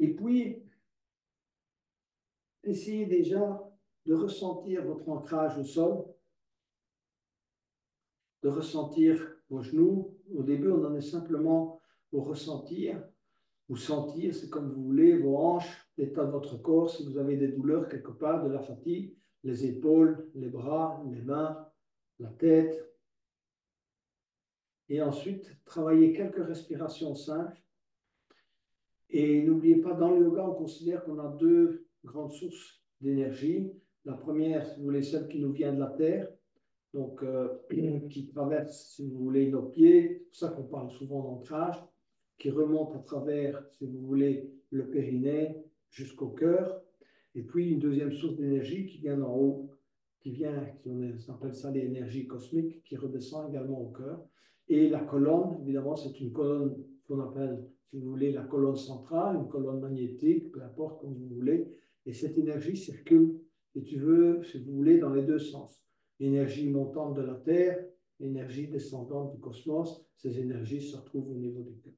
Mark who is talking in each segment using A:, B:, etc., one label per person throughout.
A: Et puis, essayez déjà de ressentir votre ancrage au sol, de ressentir vos genoux. Au début, on en est simplement au ressentir, ou sentir, c'est comme vous voulez, vos hanches, l'état de votre corps, si vous avez des douleurs quelque part, de la fatigue, les épaules, les bras, les mains, la tête. Et ensuite, travaillez quelques respirations simples. Et n'oubliez pas, dans le yoga, on considère qu'on a deux grandes sources d'énergie. La première, si vous voulez, celle qui nous vient de la terre, donc qui traverse, si vous voulez, nos pieds. C'est pour ça qu'on parle souvent d'ancrage, qui remonte à travers, si vous voulez, le périnée jusqu'au cœur. Et puis une deuxième source d'énergie qui vient d'en haut, on appelle ça l'énergie cosmique, qui redescend également au cœur. Et la colonne, évidemment, c'est une colonne qu'on appelle, si vous voulez, la colonne centrale, une colonne magnétique, peu importe comme vous voulez. Et cette énergie circule, si tu veux, si vous voulez, dans les deux sens. L'énergie montante de la Terre, l'énergie descendante du cosmos, ces énergies se retrouvent au niveau du cœur.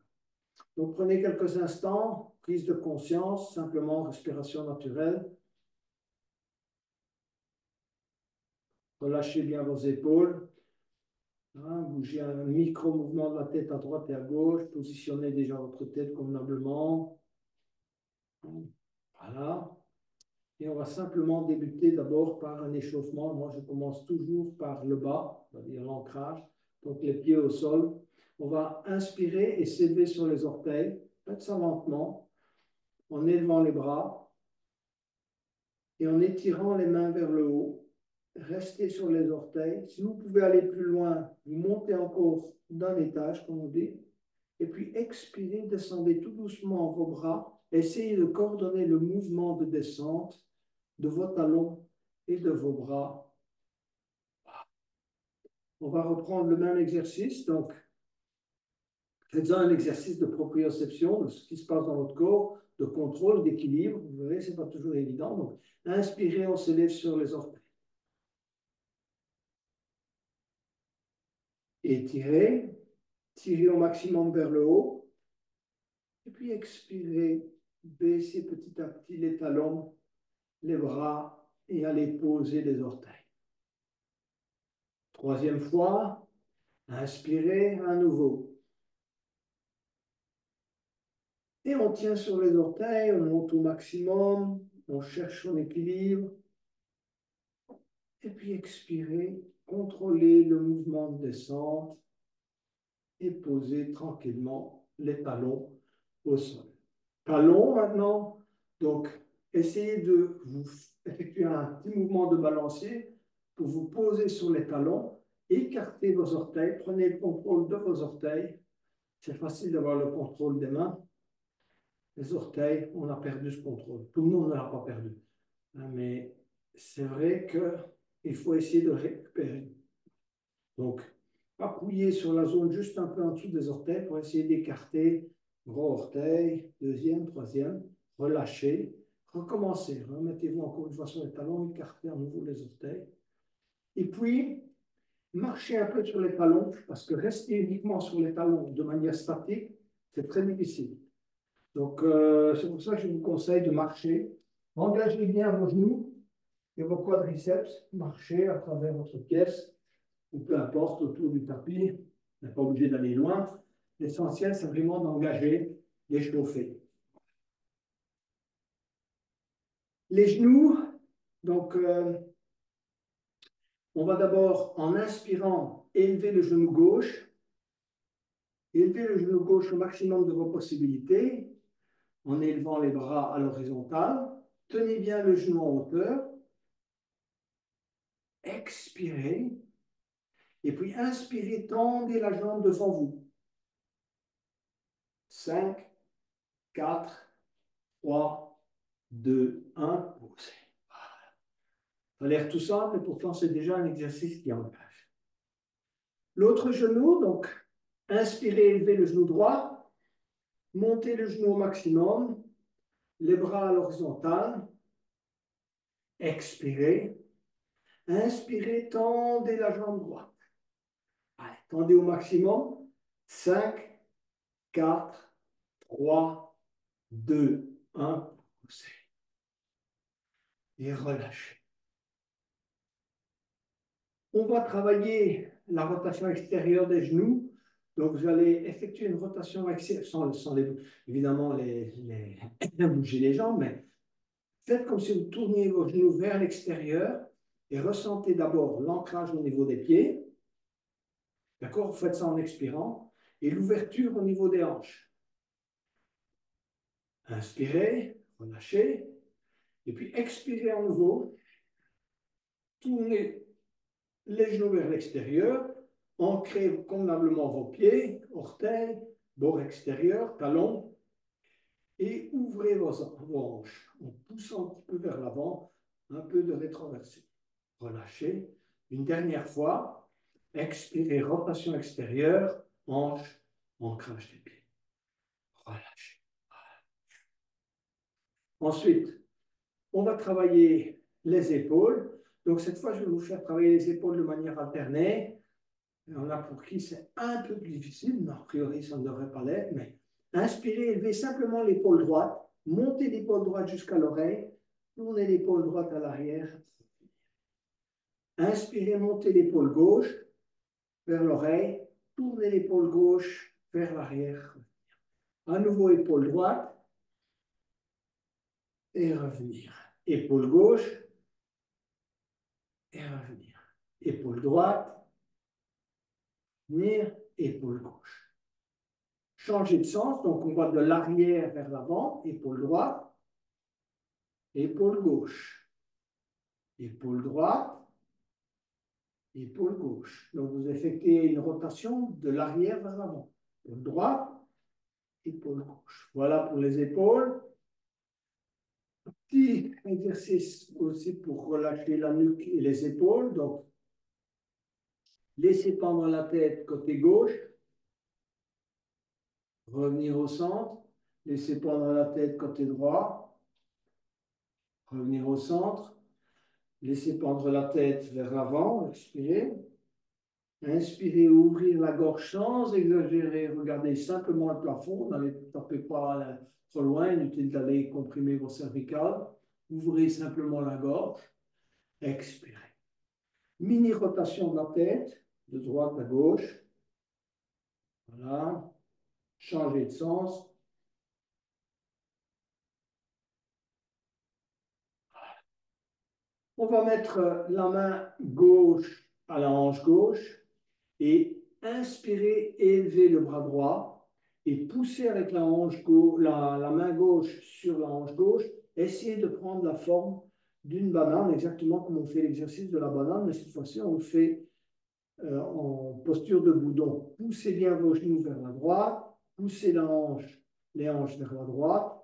A: Donc prenez quelques instants, prise de conscience, simplement respiration naturelle. Relâchez bien vos épaules. Bougez un micro-mouvement de la tête à droite et à gauche. Positionnez déjà votre tête convenablement. Voilà. Et on va simplement débuter d'abord par un échauffement. Moi, je commence toujours par le bas, on va dire l'ancrage. Donc les pieds au sol. On va inspirer et s'élever sur les orteils. Faites ça lentement, en élevant les bras et en étirant les mains vers le haut. Restez sur les orteils. Si vous pouvez aller plus loin, vous montez encore d'un étage, comme on dit. Et puis expirez, descendez tout doucement vos bras. Essayez de coordonner le mouvement de descente de vos talons et de vos bras. On va reprendre le même exercice. Donc, faites-en un exercice de proprioception de ce qui se passe dans votre corps, de contrôle, d'équilibre. Vous verrez, ce n'est pas toujours évident. Donc, inspirez, on s'élève sur les orteils. Étirez, tirez au maximum vers le haut. Et puis expirez, baissez petit à petit les talons, les bras et allez poser les orteils. Troisième fois, inspirez à nouveau. Et on tient sur les orteils, on monte au maximum, on cherche son équilibre. Et puis expirez, contrôlez le mouvement de descente et posez tranquillement les talons au sol. Talons maintenant, donc essayez de vous effectuer un petit mouvement de balancier pour vous poser sur les talons, écartez vos orteils, prenez le contrôle de vos orteils. C'est facile d'avoir le contrôle des mains. Les orteils, on a perdu ce contrôle. Tout le monde ne l'a pas perdu. Mais c'est vrai qu'il faut essayer de récupérer. Donc, appuyez sur la zone juste un peu en dessous des orteils pour essayer d'écarter. Gros orteil, deuxième, troisième. Relâchez. Recommencez. Remettez-vous encore une fois sur les talons. Écartez à nouveau les orteils. Et puis, marchez un peu sur les talons parce que rester uniquement sur les talons de manière statique, c'est très difficile. Donc, c'est pour ça que je vous conseille de marcher. Engagez bien vos genoux et vos quadriceps. Marchez à travers votre pièce ou peu importe autour du tapis. Vous n'êtes pas obligé d'aller loin. L'essentiel, c'est vraiment d'engager, d'échauffer. Les genoux, donc, on va d'abord, en inspirant, élever le genou gauche. Élevez le genou gauche au maximum de vos possibilités en élevant les bras à l'horizontale. Tenez bien le genou en hauteur. Expirez. Et puis inspirez, tendez la jambe devant vous. 5, 4, 3, 2, 1, posez. Ça a l'air tout simple, mais pourtant c'est déjà un exercice qui engage. L'autre genou, donc inspirez, élevez le genou droit, montez le genou au maximum, les bras à l'horizontale, expirez, inspirez, tendez la jambe droite. Allez, tendez au maximum. 5, 4, 3, 2, Un, poussez. Et relâchez. On va travailler la rotation extérieure des genoux. Donc, vous allez effectuer une rotation extérieure, évidemment bouger les jambes, mais faites comme si vous tourniez vos genoux vers l'extérieur et ressentez d'abord l'ancrage au niveau des pieds. D'accord? Vous faites ça en expirant. Et l'ouverture au niveau des hanches. Inspirez, relâchez. Et puis expirez à nouveau. Tournez les genoux vers l'extérieur. Ancrez convenablement vos pieds, orteils, bord extérieur, talons. Et ouvrez vos hanches en poussant un petit peu vers l'avant, un peu de rétroversée. Relâchez. Une dernière fois. Expirez, rotation extérieure, hanche, ancrage des pieds. Relâchez. Ensuite, on va travailler les épaules. Donc, cette fois, je vais vous faire travailler les épaules de manière alternée. Il y en a pour qui c'est un peu plus difficile, mais a priori, ça ne devrait pas l'être. Mais inspirez, élevez simplement l'épaule droite, montez l'épaule droite jusqu'à l'oreille, tournez l'épaule droite à l'arrière. Inspirez, montez l'épaule gauche vers l'oreille, tournez l'épaule gauche vers l'arrière. À nouveau, épaule droite et revenir. Épaule gauche et revenir. Épaule droite, venir, épaule gauche. Changer de sens, donc on va de l'arrière vers l'avant, épaule droite, épaule gauche, épaule droite, épaule gauche. Donc vous effectuez une rotation de l'arrière vers l'avant. Épaule droite, épaule gauche. Voilà pour les épaules. Petit exercice aussi pour relâcher la nuque et les épaules. Donc, laissez pendre la tête côté gauche, revenir au centre, laissez pendre la tête côté droit, revenir au centre, laissez pendre la tête vers l'avant, expirez. Inspirez, ouvrir la gorge sans exagérer, regardez simplement le plafond, n'allez tapez pas trop loin, inutile d'aller comprimer vos cervicales. Ouvrez simplement la gorge, expirez. Mini rotation de la tête, de droite à gauche. Voilà. Changez de sens. On va mettre la main gauche à la hanche gauche et inspirer, élever le bras droit et pousser avec la main gauche sur la hanche gauche. Essayez de prendre la forme d'une banane, exactement comme on fait l'exercice de la banane, mais cette fois-ci, on le fait en posture debout. Donc, poussez bien vos genoux vers la droite, poussez les hanches vers la droite,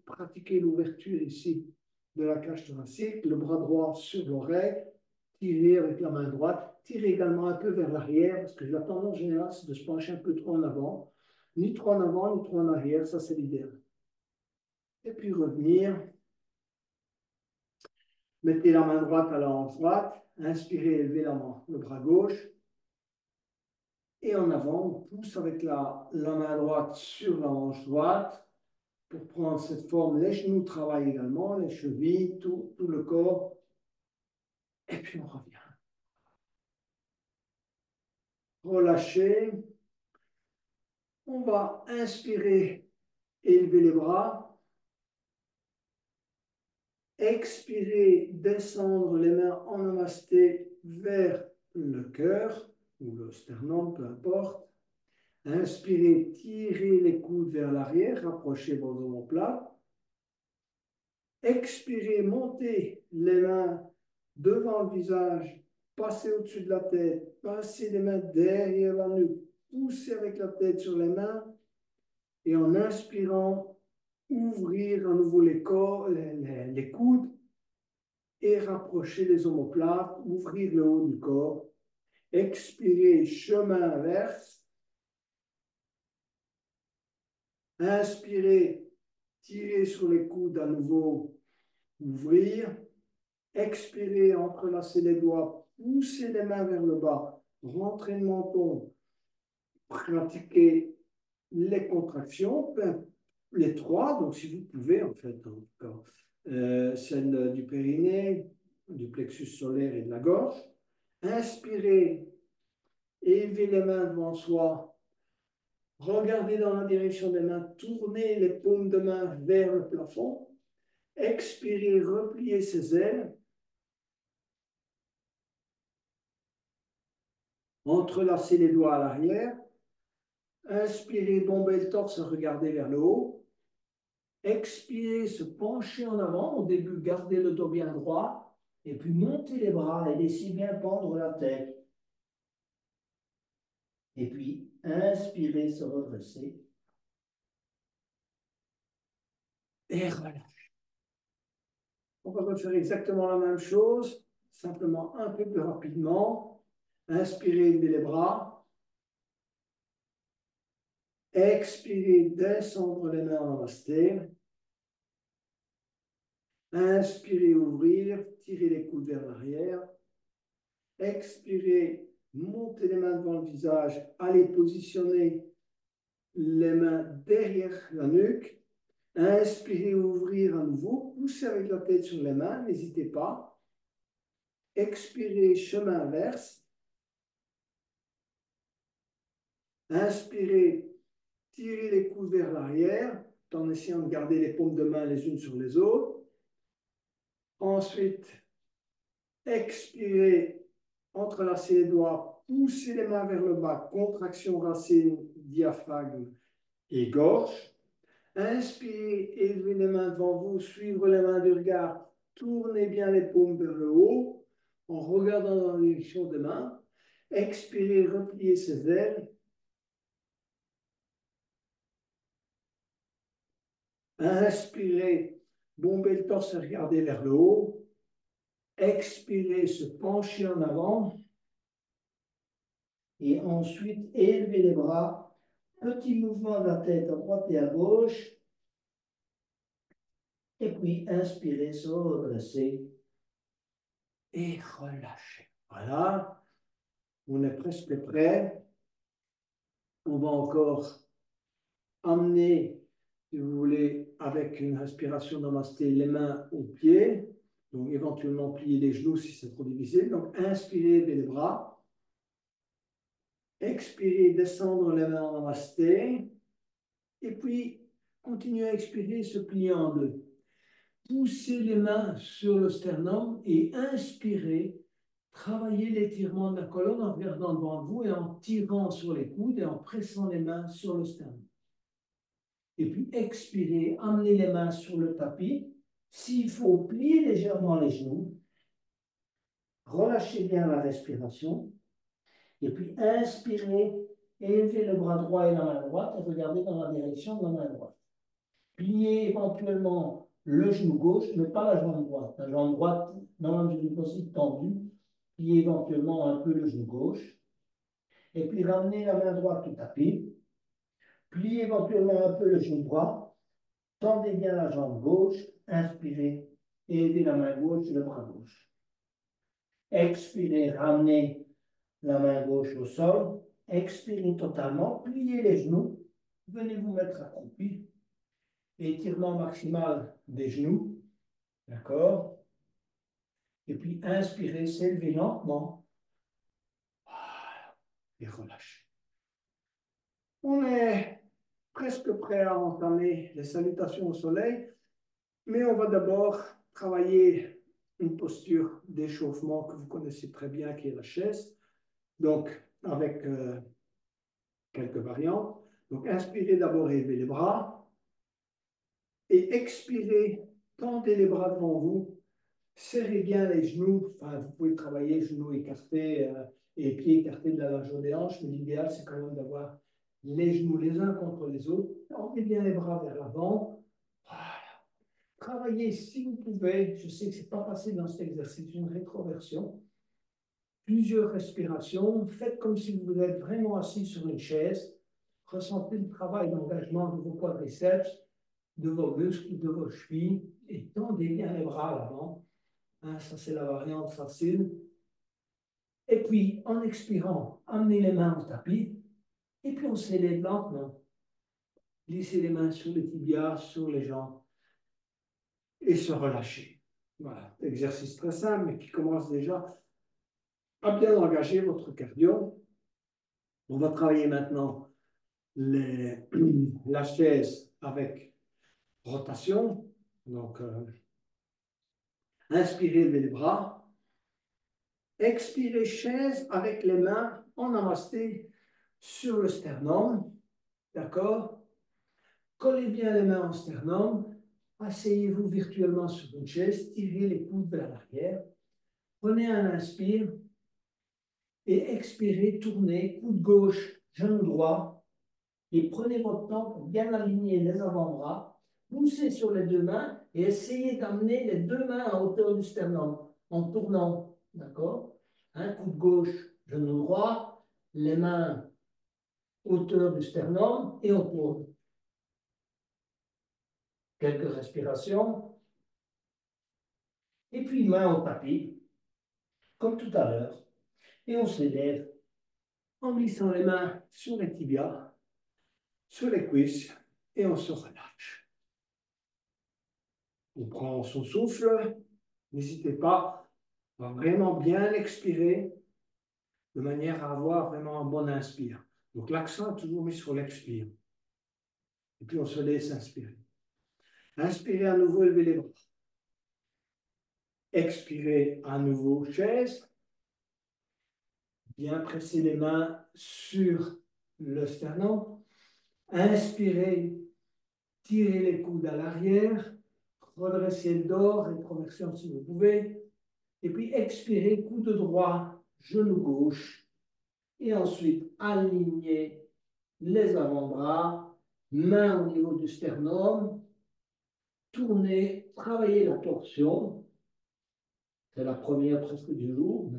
A: pratiquez l'ouverture ici de la cage thoracique, le bras droit sur l'oreille, tirez avec la main droite, tirez également un peu vers l'arrière, parce que la tendance générale, c'est de se pencher un peu trop en avant, ni trop en avant, ni trop en arrière, ça c'est l'idéal. Et puis revenir, mettez la main droite à la hanche droite, inspirez, élevez le bras gauche, et en avant, on pousse avec la main droite sur la hanche droite pour prendre cette forme. Les genoux travaillent également, les chevilles, tout le corps. Et puis on revient. Relâchez. On va inspirer, élever les bras. Expirer, descendre les mains en namasté vers le cœur ou le sternum, peu importe. Inspirez, tirez les coudes vers l'arrière, rapprochez vos omoplates. Expirez, montez les mains devant le visage, passez au-dessus de la tête, passez les mains derrière la nuque, poussez avec la tête sur les mains et en inspirant, ouvrir à nouveau les coudes et rapprocher les omoplates, ouvrir le haut du corps. Expirez, chemin inverse. Inspirez, tirez sur les coudes à nouveau, ouvrir. Expirez, entrelacez les doigts, poussez les mains vers le bas, rentrez le menton, pratiquez les contractions, les trois, donc si vous pouvez, en fait, en tout cas, celle du périnée, du plexus solaire et de la gorge. Inspirez, élevez les mains devant soi, regardez dans la direction des mains, tournez les paumes de main vers le plafond. Expirez, repliez ses ailes. Entrelacez les doigts à l'arrière. Inspirez, bombez le torse, regardez vers le haut. Expirez, se pencher en avant. Au début, gardez le dos bien droit. Et puis, montez les bras et laissez bien pendre la tête. Et puis, inspirez, se redresser. Et relâchez. On va refaire exactement la même chose, simplement un peu plus rapidement. Inspirez, levez les bras. Expirez, descendre les mains en namasté. Inspirez, ouvrir, tirez les coudes vers l'arrière. Expirez, montez les mains devant le visage, allez positionner les mains derrière la nuque. Inspirez, ouvrir à nouveau, poussez avec la tête sur les mains, n'hésitez pas. Expirez, chemin inverse. Inspirez, tirez les coudes vers l'arrière, en essayant de garder les paumes de main les unes sur les autres. Ensuite, expirez, entrelacez les doigts, poussez les mains vers le bas, contraction racine, diaphragme et gorge. Inspirez, élevez les mains devant vous, suivre les mains du regard, tournez bien les paumes vers le haut en regardant dans la direction des mains. Expirez, repliez ses ailes. Inspirez, bombez le torse et regardez vers le haut. Expirez, se pencher en avant. Et ensuite, élevez les bras. Petit mouvement de la tête à droite et à gauche. Et puis, inspirez, se redresser et relâchez. Voilà, on est presque prêt. On va encore amener, si vous voulez, avec une respiration namasté, les mains aux pieds. Donc, éventuellement, plier les genoux si c'est trop difficile. Donc, inspirez, levez les bras. Expirez, descendre les mains en namasté. Et puis, continuez à expirer, se plier en deux. Poussez les mains sur le sternum et inspirez. Travaillez l'étirement de la colonne en regardant devant vous et en tirant sur les coudes et en pressant les mains sur le sternum. Et puis expirez, amenez les mains sur le tapis. S'il faut, plier légèrement les genoux. Relâchez bien la respiration. Et puis inspirez, élevez le bras droit et la main droite et regardez dans la direction de la main droite. Pliez éventuellement le genou gauche, mais pas la jambe droite. La jambe droite, dans la mesure du possible, tendue. Pliez éventuellement un peu le genou gauche. Et puis ramenez la main droite au tapis. Pliez éventuellement un peu le genou droit. Tendez bien la jambe gauche. Inspirez. Aidez la main gauche et le bras gauche. Expirez, ramenez la main gauche au sol. Expirez totalement. Pliez les genoux. Venez vous mettre accroupi. Étirement maximal des genoux. D'accord? Et puis inspirez, s'élever lentement. Voilà. Et relâchez. On est presque prêt à entamer les salutations au soleil, mais on va d'abord travailler une posture d'échauffement que vous connaissez très bien, qui est la chaise. Donc, avec quelques variantes. Donc, inspirez d'abord et élevez les bras. Et expirez, tendez les bras devant vous. Serrez bien les genoux. Enfin, vous pouvez travailler genoux écartés et pieds écartés de la largeur des hanches, mais l'idéal, c'est quand même d'avoir les genoux les uns contre les autres. Tendez bien les bras vers l'avant. Voilà. Travaillez si vous pouvez. Je sais que ce n'est pas facile dans cet exercice, une rétroversion. Plusieurs respirations. Faites comme si vous êtes vraiment assis sur une chaise. Ressentez le travail d'engagement de vos quadriceps, de vos muscles, de vos chevilles. Et tendez bien les bras à l'avant. Hein, ça, c'est la variante facile. Et puis, en expirant, amenez les mains au tapis. Et puis, on s'élève lentement. Glisser les mains sur les tibias, sur les jambes et se relâcher. Voilà, exercice très simple, mais qui commence déjà à bien engager votre cardio. On va travailler maintenant la chaise avec rotation. Donc, inspirez, levez les bras. Expirez, chaise avec les mains en namasté sur le sternum. D'accord? Collez bien les mains en sternum. Asseyez-vous virtuellement sur une chaise. Tirez les coudes vers l'arrière. Prenez un inspire et expirez, tournez, coude gauche, genou droit. Et prenez votre temps pour bien aligner les avant-bras. Poussez sur les deux mains et essayez d'amener les deux mains à hauteur du sternum en tournant. D'accord? Un coup de gauche, genou droit, les mains hauteur du sternum et on tourne. Quelques respirations. Et puis main au tapis, comme tout à l'heure. Et on s'élève en glissant les mains sur les tibias, sur les cuisses et on se relâche. On prend son souffle. N'hésitez pas à vraiment bien expirer de manière à avoir vraiment un bon inspire. Donc l'accent est toujours mis sur l'expire. Et puis on se laisse inspirer. Inspirez à nouveau, levez les bras. Expirez à nouveau, chaise. Bien presser les mains sur le sternum. Inspirez, tirez les coudes à l'arrière. Redressez le dos, rétroversion si vous pouvez. Et puis expirez, coude droit, genou gauche. Et ensuite, alignez les avant-bras, mains au niveau du sternum, tournez, travaillez la torsion. C'est la première presque du jour.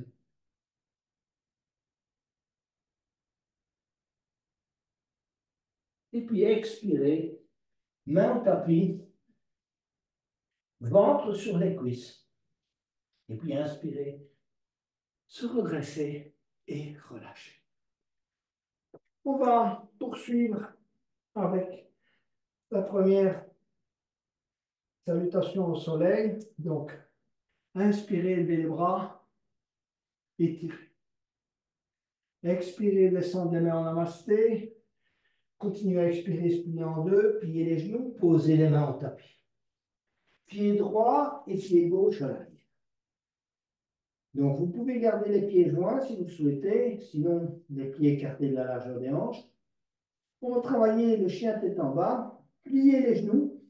A: Et puis expirez, main au tapis, ventre sur les cuisses. Et puis inspirez, se redresser et relâcher. On va poursuivre avec la première salutation au soleil. Donc, inspirez, levez les bras, étirez. Expirez, descendez les mains en namasté. Continuez à expirer, se plier en deux, pliez les genoux, posez les mains au tapis. Pied droit et pied gauche à l'arrière. Donc, vous pouvez garder les pieds joints si vous le souhaitez, sinon les pieds écartés de la largeur des hanches. On va travailler le chien tête en bas, plier les genoux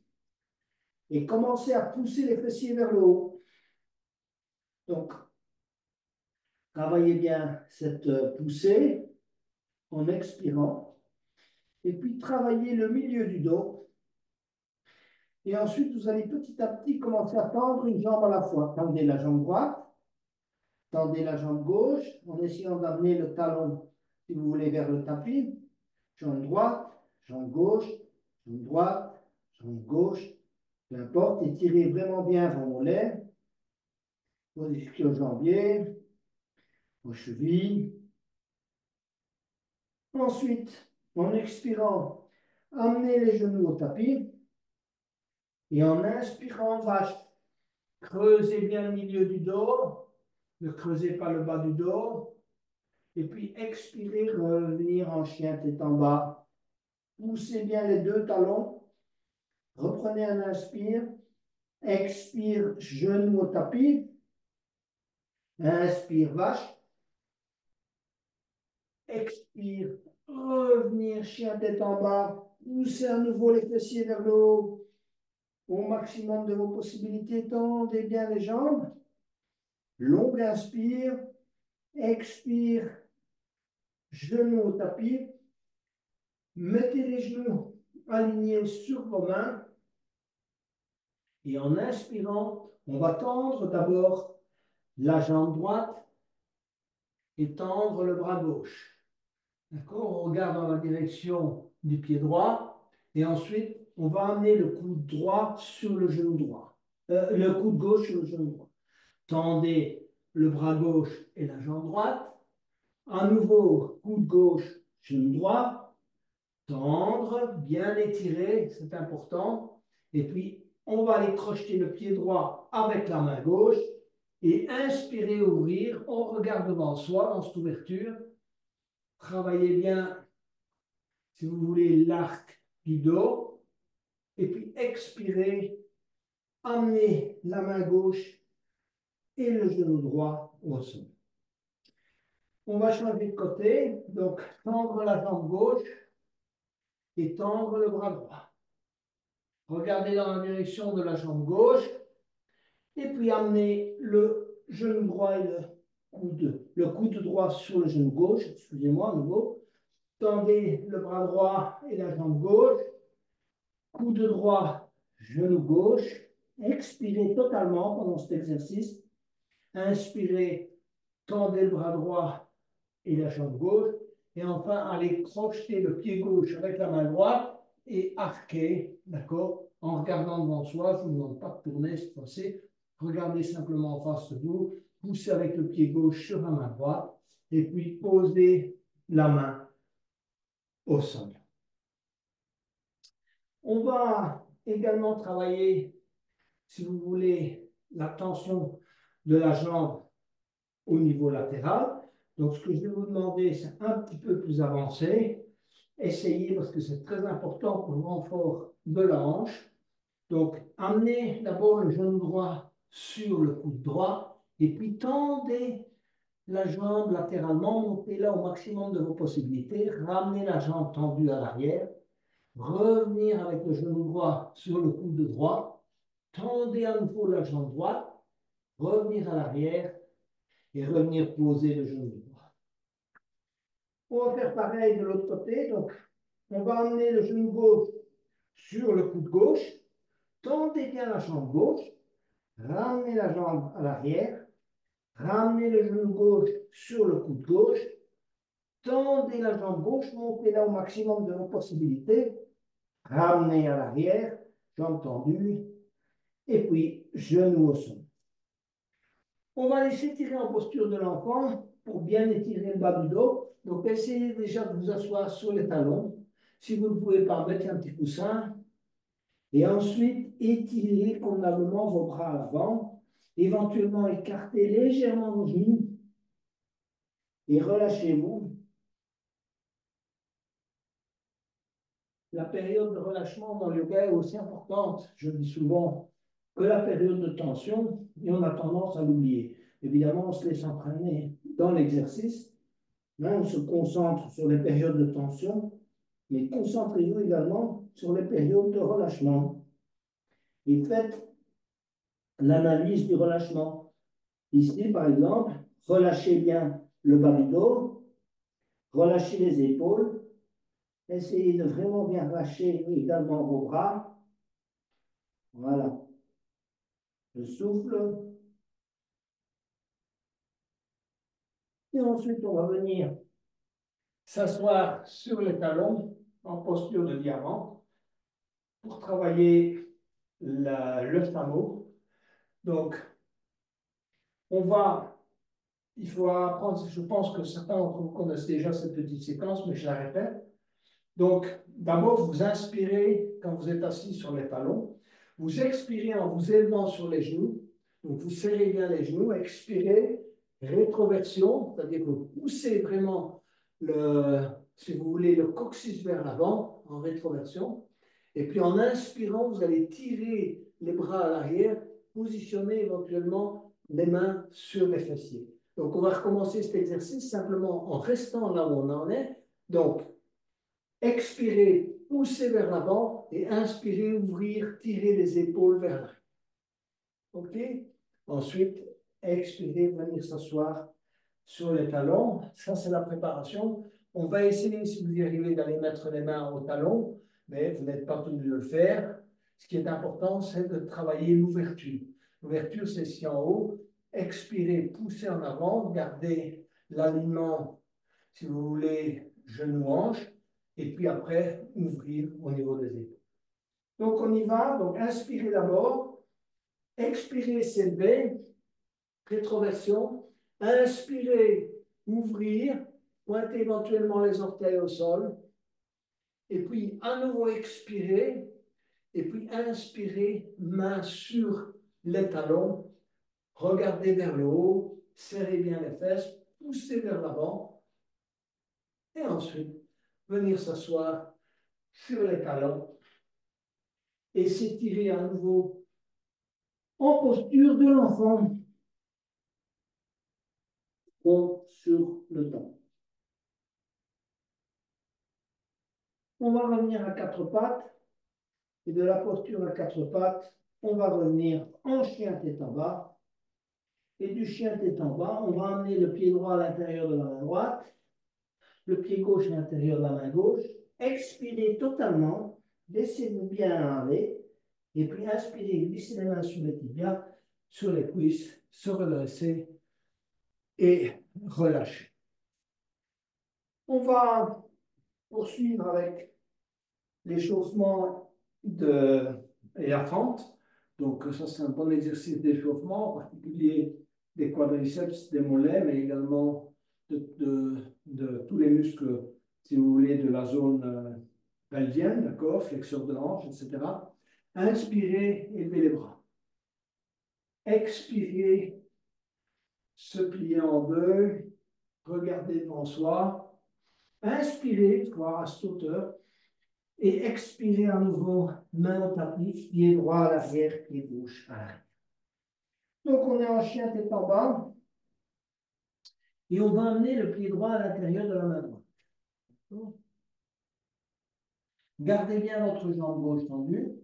A: et commencer à pousser les fessiers vers le haut. Donc, travaillez bien cette poussée en expirant. Et puis, travaillez le milieu du dos. Et ensuite, vous allez petit à petit commencer à tendre une jambe à la fois. Tendez la jambe droite, tendez la jambe gauche en essayant d'amener le talon, si vous voulez, vers le tapis. Jambe droite, jambe gauche, jambe droite, jambe gauche, peu importe. Étirez vraiment bien vos mollets, vos ischio-jambiers, vos chevilles. Ensuite, en expirant, amenez les genoux au tapis. Et en inspirant, vache, creusez bien le milieu du dos. Ne creusez pas le bas du dos. Et puis expirez, revenir en chien tête en bas. Poussez bien les deux talons. Reprenez un inspire. Expire, genou au tapis. Inspire, vache. Expire, revenir, chien tête en bas. Poussez à nouveau les fessiers vers le haut. Au maximum de vos possibilités, tendez bien les jambes. Long inspire. Expire, genou au tapis. Mettez les genoux alignés sur vos mains. Et en inspirant, on va tendre d'abord la jambe droite et tendre le bras gauche. D'accord? On regarde dans la direction du pied droit et ensuite on va amener le coude droit sur le genou droit. Le coude gauche sur le genou droit. Tendez le bras gauche et la jambe droite. À nouveau, coude gauche, genou droit. tendre, bien étirer, c'est important. Et puis, on va aller crocheter le pied droit avec la main gauche et inspirer, ouvrir. On regarde devant soi dans cette ouverture. Travaillez bien, si vous voulez, l'arc du dos. Et puis, expirez, amenez la main gauche et le genou droit au sol. On va changer de côté. Donc, tendre la jambe gauche et tendre le bras droit. Regardez dans la direction de la jambe gauche et puis amenez le genou droit et le coude droit sur le genou gauche. Excusez-moi à nouveau. Tendez le bras droit et la jambe gauche. Coude droit, genou gauche. Expirez totalement pendant cet exercice. Inspirez, tendez le bras droit et la jambe gauche. Et enfin, allez crocheter le pied gauche avec la main droite et arquer, d'accord, en regardant devant soi. Je ne vous demande pas de tourner cette fois-ci. Regardez simplement en face de vous. Poussez avec le pied gauche sur la main droite. Et puis, posez la main au sol. On va également travailler, si vous voulez, la tension de la jambe au niveau latéral. Donc, ce que je vais vous demander, c'est un petit peu plus avancé. Essayez, parce que c'est très important pour le renfort de la hanche. Donc, amenez d'abord le genou droit sur le coude droit et puis tendez la jambe latéralement, montez-la au maximum de vos possibilités, ramenez la jambe tendue à l'arrière, revenir avec le genou droit sur le coude droit, tendez à nouveau la jambe droite, revenir à l'arrière et revenir poser le genou droit. On va faire pareil de l'autre côté. Donc, on va amener le genou gauche sur le coude gauche, tendez bien la jambe gauche, ramenez la jambe à l'arrière, ramenez le genou gauche sur le coude gauche, tendez la jambe gauche, montez-la au maximum de vos possibilités, ramenez à l'arrière, jambe tendue, et puis genou au sol. On va laisser tirer en posture de l'enfant pour bien étirer le bas du dos. Donc, essayez déjà de vous asseoir sur les talons. Si vous ne pouvez pas, mettez un petit coussin. Et ensuite, étirez convenablement vos bras à l'avant. Éventuellement, écartez légèrement vos genoux et relâchez-vous. La période de relâchement dans le yoga est aussi importante. Je dis souvent que la période de tension, et on a tendance à l'oublier. Évidemment, on se laisse entraîner dans l'exercice. On se concentre sur les périodes de tension, mais concentrez-vous également sur les périodes de relâchement. Et faites l'analyse du relâchement. Ici, par exemple, relâchez bien le bas du dos, relâchez les épaules, essayez de vraiment bien relâcher également vos bras. Voilà. Je souffle. Et ensuite, on va venir s'asseoir sur les talons en posture de diamant pour travailler le samo. Donc, il faut apprendre, je pense que certains d'entre vous connaissent déjà cette petite séquence, mais je la répète. Donc, d'abord, vous inspirez quand vous êtes assis sur les talons. Vous expirez en vous élevant sur les genoux. Donc, vous serrez bien les genoux. Expirez, rétroversion, c'est-à-dire que vous poussez vraiment, si vous voulez, le coccyx vers l'avant en rétroversion. Et puis, en inspirant, vous allez tirer les bras à l'arrière, positionner éventuellement les mains sur les fessiers. Donc, on va recommencer cet exercice simplement en restant là où on en est. Donc, expirez, poussez vers l'avant et inspirez, ouvrir, tirer les épaules vers l'arrière. OK? Ensuite, expirez, venir s'asseoir sur les talons. Ça, c'est la préparation. On va essayer, si vous y arrivez, d'aller mettre les mains au talon, mais vous n'êtes pas tenu de le faire. Ce qui est important, c'est de travailler l'ouverture. L'ouverture, c'est ici en haut. Expirez, poussez en avant, gardez l'alignement, si vous voulez, genou-hanche, et puis après, ouvrir au niveau des épaules. Donc, on y va. Donc, inspirez d'abord. Expirez, s'élever. Rétroversion. Inspirez, ouvrir. Pointez éventuellement les orteils au sol. Et puis, à nouveau expirer. Et puis, inspirer, main sur les talons. Regardez vers le haut. Serrez bien les fesses. Poussez vers l'avant. Et ensuite, venir s'asseoir sur les talons. Et s'étirer à nouveau en posture de l'enfant. Ou sur le dos. On va revenir à quatre pattes. Et de la posture à quatre pattes, on va revenir en chien tête en bas. Et du chien tête en bas, on va amener le pied droit à l'intérieur de la main droite, le pied gauche à l'intérieur de la main gauche. Expirez totalement, laissez-vous bien aller. Et puis inspirez, glissez les mains sur les tibias, sur les cuisses, se redresser et relâcher. On va poursuivre avec l'échauffement et la fente. Donc, ça, c'est un bon exercice d'échauffement, en particulier des quadriceps, des mollets, mais également de tous les muscles, si vous voulez, de la zone pelvienne, d'accord, flexeur de hanche, etc. Inspirez, élevez les bras. Expirez, se plier en deux, regardez devant soi. Inspirez, voir à cette hauteur. Et expirez à nouveau, main au tapis, pied droit à l'arrière, pied gauche à l'arrière. Donc on est en chien tête en bas. Et on va amener le pied droit à l'intérieur de la main droite. Gardez bien votre jambe gauche tendue.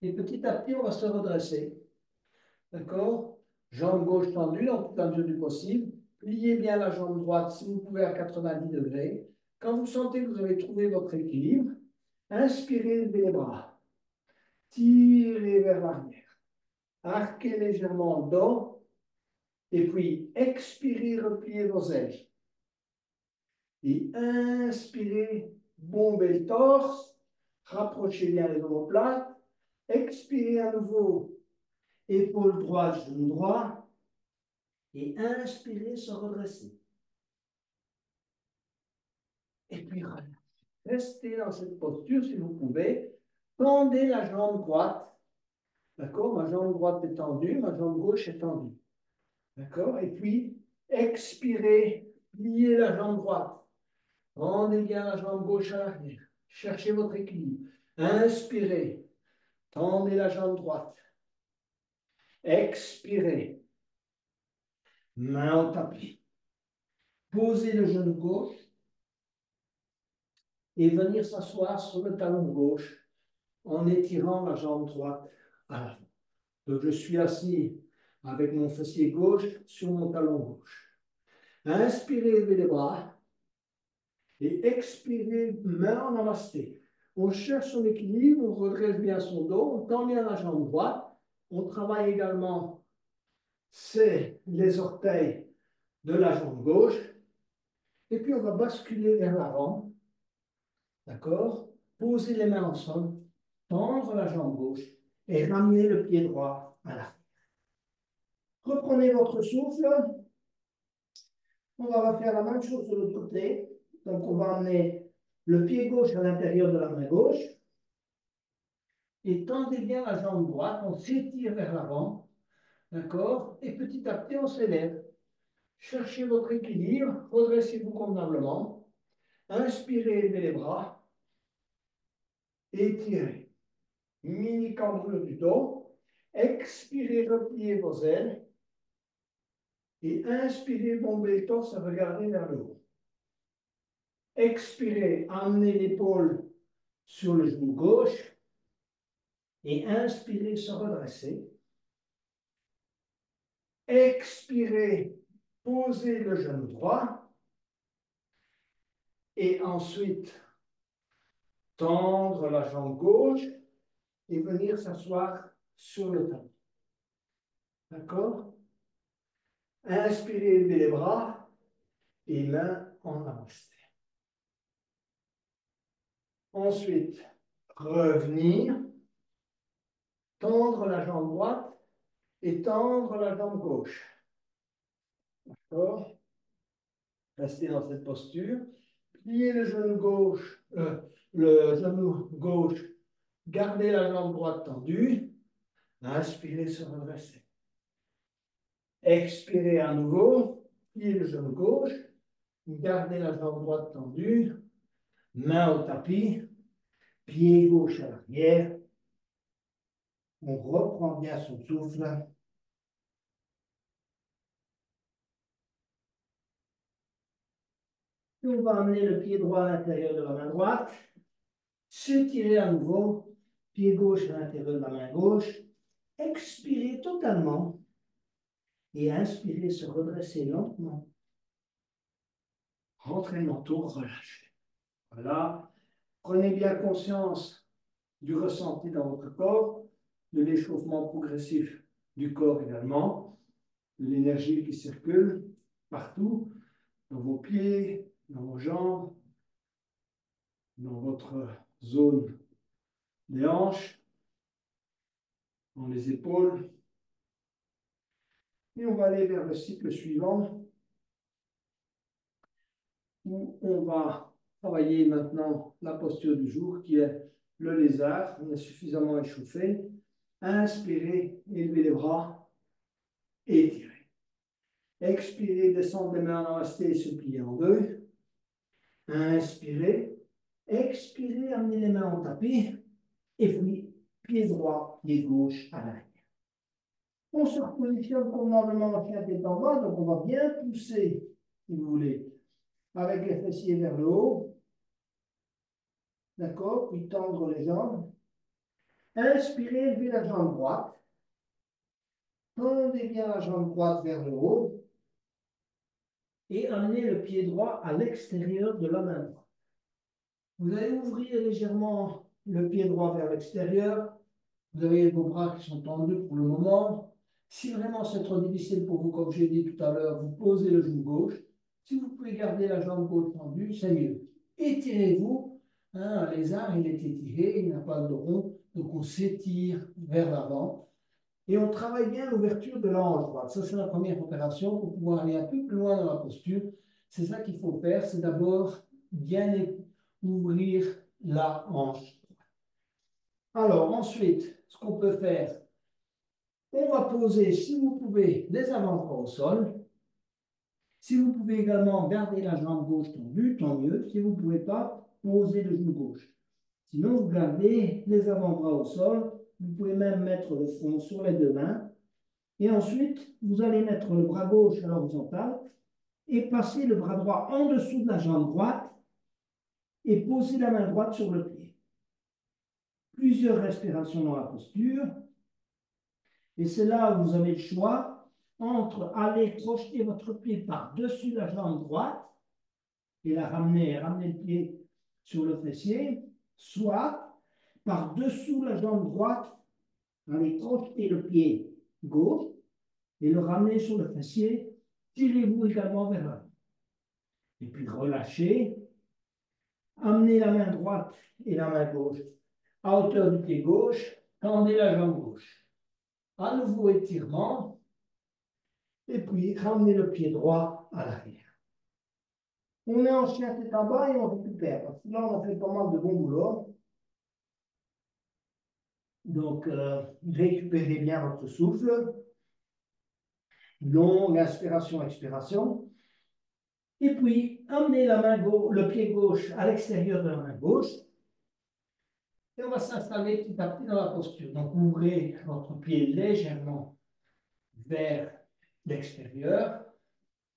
A: Et petit à petit, on va se redresser. D'accord? Jambe gauche tendue, dans toute la mesure du possible. Pliez bien la jambe droite, si vous pouvez, à 90 degrés. Quand vous sentez que vous avez trouvé votre équilibre, inspirez, levez les bras. Tirez vers l'arrière. Arquez légèrement le dos. Et puis, expirez, repliez vos ailes. Et inspirez, bombez le torse. Rapprochez bien les omoplates. Expirez à nouveau, épaule droite, genou droit. Et inspirez, se redresser. Et puis, restez dans cette posture si vous pouvez. Tendez la jambe droite. D'accord? Ma jambe droite est tendue, ma jambe gauche est tendue. D'accord? Et puis, expirez, pliez la jambe droite. Rendez bien la jambe gauche à l'arrière. Cherchez votre équilibre. Inspirez. Tendez la jambe droite. Expirez. Main au tapis. Posez le genou gauche et venir s'asseoir sur le talon gauche en étirant la jambe droite à l'avant. Donc je suis assis avec mon fessier gauche sur mon talon gauche. Inspirez, levez les bras. Et expirez, main en namasté. On cherche son équilibre, on redresse bien son dos, on tend bien la jambe droite. On travaille également les orteils de la jambe gauche. Et puis on va basculer vers l'avant. D'accord? Poser les mains ensemble, tendre la jambe gauche et ramener le pied droit à l'arrière. Reprenez votre souffle. On va refaire la même chose de l'autre côté. Donc on va amener le pied gauche à l'intérieur de la main gauche. Et tendez bien la jambe droite, on s'étire vers l'avant, d'accord? Et petit à petit, on s'élève. Cherchez votre équilibre, redressez-vous convenablement. Inspirez, levez les bras. Étirez. Mini cambrure du dos. Expirez, repliez vos ailes. Et inspirez, bombez le torse, regardez vers le haut. Expirez, amenez l'épaule sur le genou gauche. Et inspirez, se redresser. Expirez, posez le genou droit. Et ensuite, tendre la jambe gauche et venir s'asseoir sur le tapis. D'accord? Inspirez, levez les bras et mains en namasté. Ensuite, revenir, tendre la jambe droite et tendre la jambe gauche. D'accord? Restez dans cette posture. Pliez le genou gauche, le genou gauche, gardez la jambe droite tendue. Inspirez, se redresser. Expirez à nouveau, pliez le genou gauche, gardez la jambe droite tendue, main au tapis, pied gauche à l'arrière. On reprend bien son souffle. Et on va amener le pied droit à l'intérieur de la main droite. S'étirer à nouveau, pied gauche à l'intérieur de la main gauche. Expirez totalement et inspirez, se redresser lentement. Rentrez le menton, relâchez. Voilà. Prenez bien conscience du ressenti dans votre corps, de l'échauffement progressif du corps également, de l'énergie qui circule partout, dans vos pieds, dans vos jambes, dans votre zone des hanches, dans les épaules. Et on va aller vers le cycle suivant, où on va travailler maintenant la posture du jour, qui est le lézard. On est suffisamment échauffé. Inspirez, élevez les bras, étirez. Expirez, descendez les mains en namasté et se plier en deux. Inspirez. Expirez, amenez les mains au tapis. Et puis, pied droit, pied gauche à l'arrière. On se repositionne convenablement en chien tête en bas, donc on va bien pousser, si vous voulez, avec les fessiers vers le haut. D'accord? Puis tendre les jambes. Inspirez, levez la jambe droite. Tendez bien la jambe droite vers le haut. Et amenez le pied droit à l'extérieur de la main droite. Vous allez ouvrir légèrement le pied droit vers l'extérieur. Vous avez vos bras qui sont tendus pour le moment. Si vraiment c'est trop difficile pour vous, comme j'ai dit tout à l'heure, vous posez le genou gauche. Si vous pouvez garder la jambe gauche tendue, c'est mieux. Étirez-vous. Un lézard, il est étiré, il n'a pas de rond, donc on s'étire vers l'avant. Et on travaille bien l'ouverture de la hanche droite. Ça, c'est la première opération pour pouvoir aller un peu plus loin dans la posture. C'est ça qu'il faut faire, c'est d'abord bien ouvrir la hanche. Alors, ensuite, ce qu'on peut faire, on va poser, si vous pouvez, les avant-bras au sol. Si vous pouvez également garder la jambe gauche tendue, tant mieux. Si vous ne pouvez pas, posez le genou gauche. Sinon, vous gardez les avant-bras au sol. Vous pouvez même mettre le front sur les deux mains. Et ensuite, vous allez mettre le bras gauche à l'horizontale et passer le bras droit en dessous de la jambe droite et poser la main droite sur le pied. Plusieurs respirations dans la posture. Et c'est là où vous avez le choix entre aller projeter votre pied par-dessus la jambe droite et la ramener le pied sur le fessier, soit par-dessous la jambe droite, aller projeter le pied gauche et le ramener sur le fessier. Tirez-vous également vers l'avant. Et puis relâchez. Amenez la main droite et la main gauche à hauteur du pied gauche. Tendez la jambe gauche. À nouveau étirement. Et puis ramenez le pied droit à l'arrière. On est en chien tête en bas et on récupère. Parce que là, on a fait pas mal de bon boulot. Donc, récupérez bien votre souffle. Longue inspiration, expiration. Et puis, amenez la main le pied gauche à l'extérieur de la main gauche. Et on va s'installer petit à petit dans la posture. Donc, ouvrez votre pied légèrement vers l'extérieur.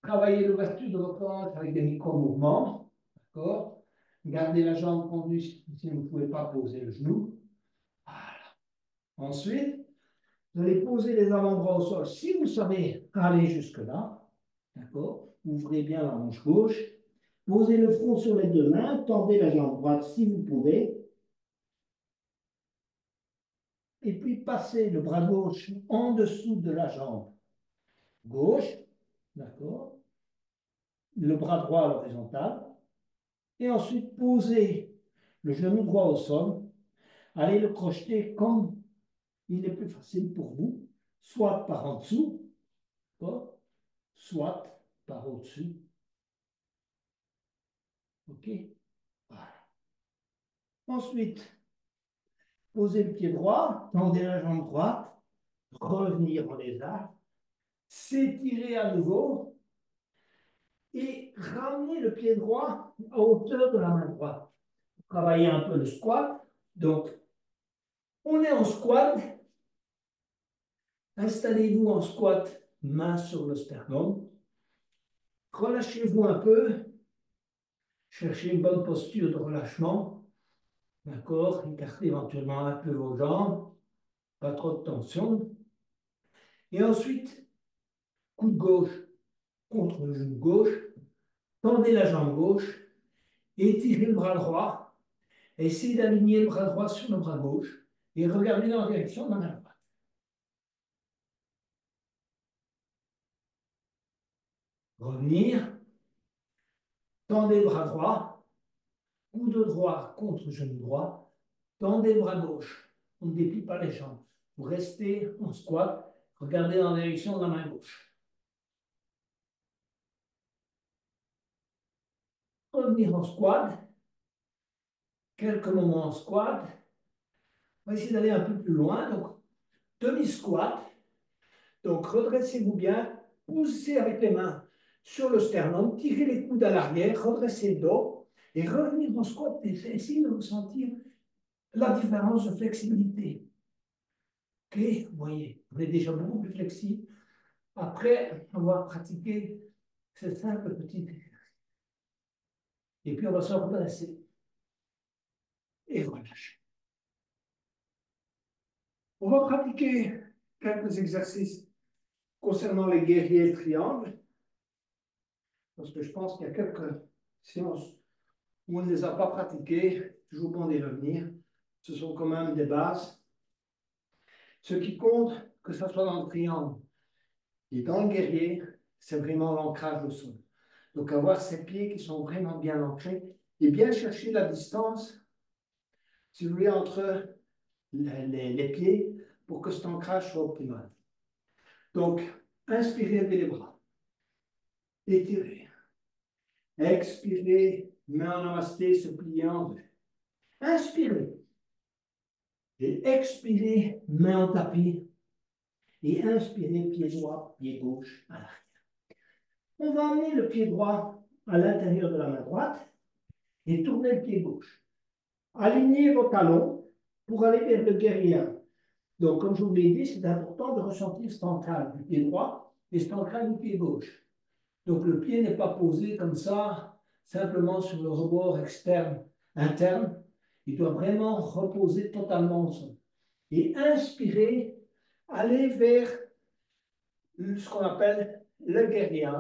A: Travaillez l'ouverture de votre hanche avec des micro-mouvements. D'accord? Gardez la jambe tendue si vous ne pouvez pas poser le genou. Voilà. Ensuite, vous allez poser les avant-bras au sol si vous savez aller jusque-là. D'accord? Ouvrez bien la hanche gauche. Posez le front sur les deux mains. Tendez la jambe droite si vous pouvez. Et puis passez le bras gauche en dessous de la jambe gauche. D'accord? Le bras droit à l'horizontale. Et ensuite, posez le genou droit au sol. Allez le crocheter comme il est plus facile pour vous, soit par en dessous, soit par au-dessus. OK? Voilà. Ensuite, posez le pied droit, tendez la jambe droite, revenir en lézard, s'étirer à nouveau et ramener le pied droit à hauteur de la main droite. Travaillez un peu le squat. Donc, on est en squat. Installez-vous en squat, main sur le sternum. Relâchez-vous un peu. Cherchez une bonne posture de relâchement. D'accord? Écartez éventuellement un peu vos jambes. Pas trop de tension. Et ensuite, coude gauche contre le genou gauche. Tendez la jambe gauche. Étirez le bras droit. Essayez d'aligner le bras droit sur le bras gauche. Et regardez dans la direction de la main droite. Revenir. Tendez le bras droit. Coude droit contre genou droit. Tendez le bras gauche. On ne déplie pas les jambes. Vous restez en squat. Regardez dans la direction de la main gauche. Revenir en squat. Quelques moments en squat. On va essayer d'aller un peu plus loin. Donc, demi-squat. Donc, redressez-vous bien. Poussez avec les mains sur le sternum. Tirez les coudes à l'arrière. Redressez le dos. Et revenir en squat. Et essayez de ressentir la différence de flexibilité. Ok, vous voyez, on est déjà beaucoup plus flexible après avoir pratiqué ce simple petit exercice. Et puis on va se redresser et relâcher. On va pratiquer quelques exercices concernant les guerriers triangles, parce que je pense qu'il y a quelques séances où on ne les a pas pratiquées, toujours bon d'y revenir. Ce sont quand même des bases. Ce qui compte, que ce soit dans le triangle et dans le guerrier, c'est vraiment l'ancrage au sol. Donc avoir ces pieds qui sont vraiment bien ancrés et bien chercher la distance, si vous voulez, entre les pieds pour que cet ancrage soit optimal. Donc, inspirez, levez les bras. Étirez. Expirez, main en namasté, se plier en deux. Inspirez. Et expirez, main en tapis. Et inspirez, pied droit, pied gauche à l'arrière. On va emmener le pied droit à l'intérieur de la main droite et tourner le pied gauche. Alignez vos talons pour aller vers le guerrier. Donc, comme je vous l'ai dit, c'est important de ressentir cet ancrage du pied droit et cet ancrage du pied gauche. Donc, le pied n'est pas posé comme ça, simplement sur le rebord externe, interne. Il doit vraiment reposer totalement au sol. Et inspirer, aller vers ce qu'on appelle le guerrier.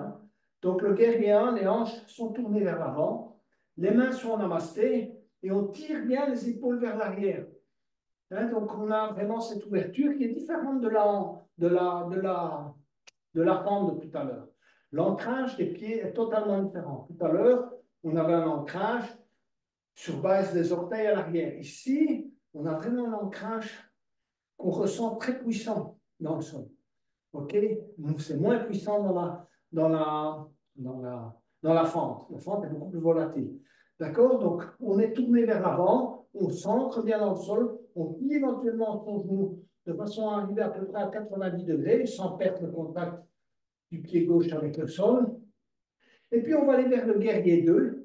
A: Donc, le guerrier, les hanches sont tournées vers l'avant, les mains sont en namasté et on tire bien les épaules vers l'arrière. Donc, on a vraiment cette ouverture qui est différente de la pente de tout à l'heure. L'ancrage des pieds est totalement différent. Tout à l'heure, on avait un ancrage sur base des orteils à l'arrière. Ici, on a vraiment un ancrage qu'on ressent très puissant dans le sol. OK? C'est moins puissant dans la fente. La fente est beaucoup plus volatile. D'accord? Donc, on est tourné vers l'avant, on s'ancre bien dans le sol, on plie éventuellement son genou de façon à arriver à peu près à 90 degrés sans perdre le contact du pied gauche avec le sol. Et puis, on va aller vers le guerrier 2.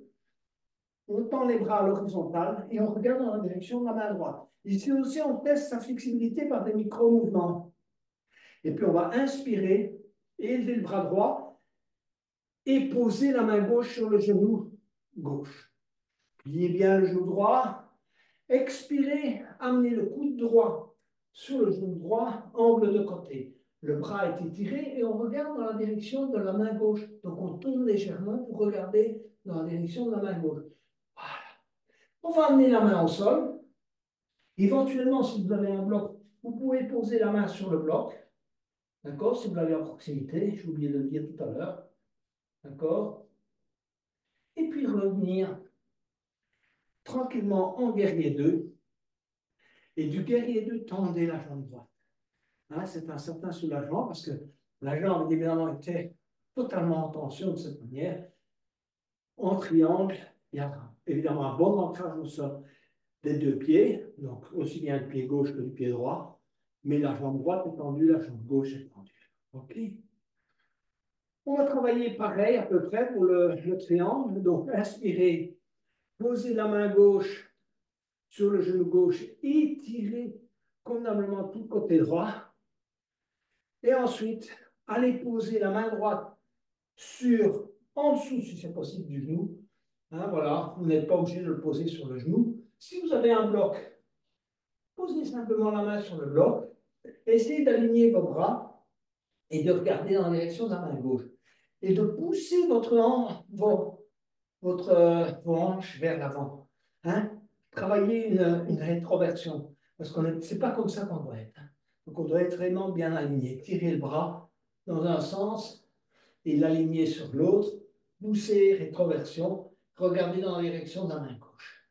A: On tend les bras à l'horizontale et on regarde dans la direction de la main droite. Ici aussi, on teste sa flexibilité par des micro-mouvements. Et puis, on va inspirer, élever le bras droit et poser la main gauche sur le genou gauche. Pliez bien le genou droit. Expirez, amenez le coude droit sur le genou droit, angle de côté. Le bras est étiré et on regarde dans la direction de la main gauche. Donc on tourne légèrement pour regarder dans la direction de la main gauche. Voilà. On va amener la main au sol. Éventuellement, si vous avez un bloc, vous pouvez poser la main sur le bloc. D'accord? Si vous l'avez à proximité, j'ai oublié de le dire tout à l'heure. D'accord? Et puis revenir tranquillement en guerrier 2. Et du guerrier 2, tendez la jambe droite. C'est un certain soulagement parce que la jambe, évidemment, était totalement en tension de cette manière. En triangle, il y a évidemment un bon ancrage au sol. des deux pieds, donc aussi bien le pied gauche que le pied droit, mais la jambe droite est tendue, la jambe gauche est tendue. OK? On va travailler pareil à peu près pour le triangle. Donc, inspirez, posez la main gauche sur le genou gauche, étirez convenablement tout le côté droit. Et ensuite, allez poser la main droite en dessous, si c'est possible, du genou. Hein, voilà, vous n'êtes pas obligé de le poser sur le genou. Si vous avez un bloc, posez simplement la main sur le bloc. Essayez d'aligner vos bras et de regarder dans la direction de la main gauche. Et de pousser vos hanches vers l'avant. Hein? Travaillez une rétroversion. Parce que c'est pas comme ça qu'on doit être. Hein. Donc on doit être vraiment bien aligné. Tirer le bras dans un sens et l'aligner sur l'autre. Pousser, rétroversion. Regardez dans la direction de la main gauche.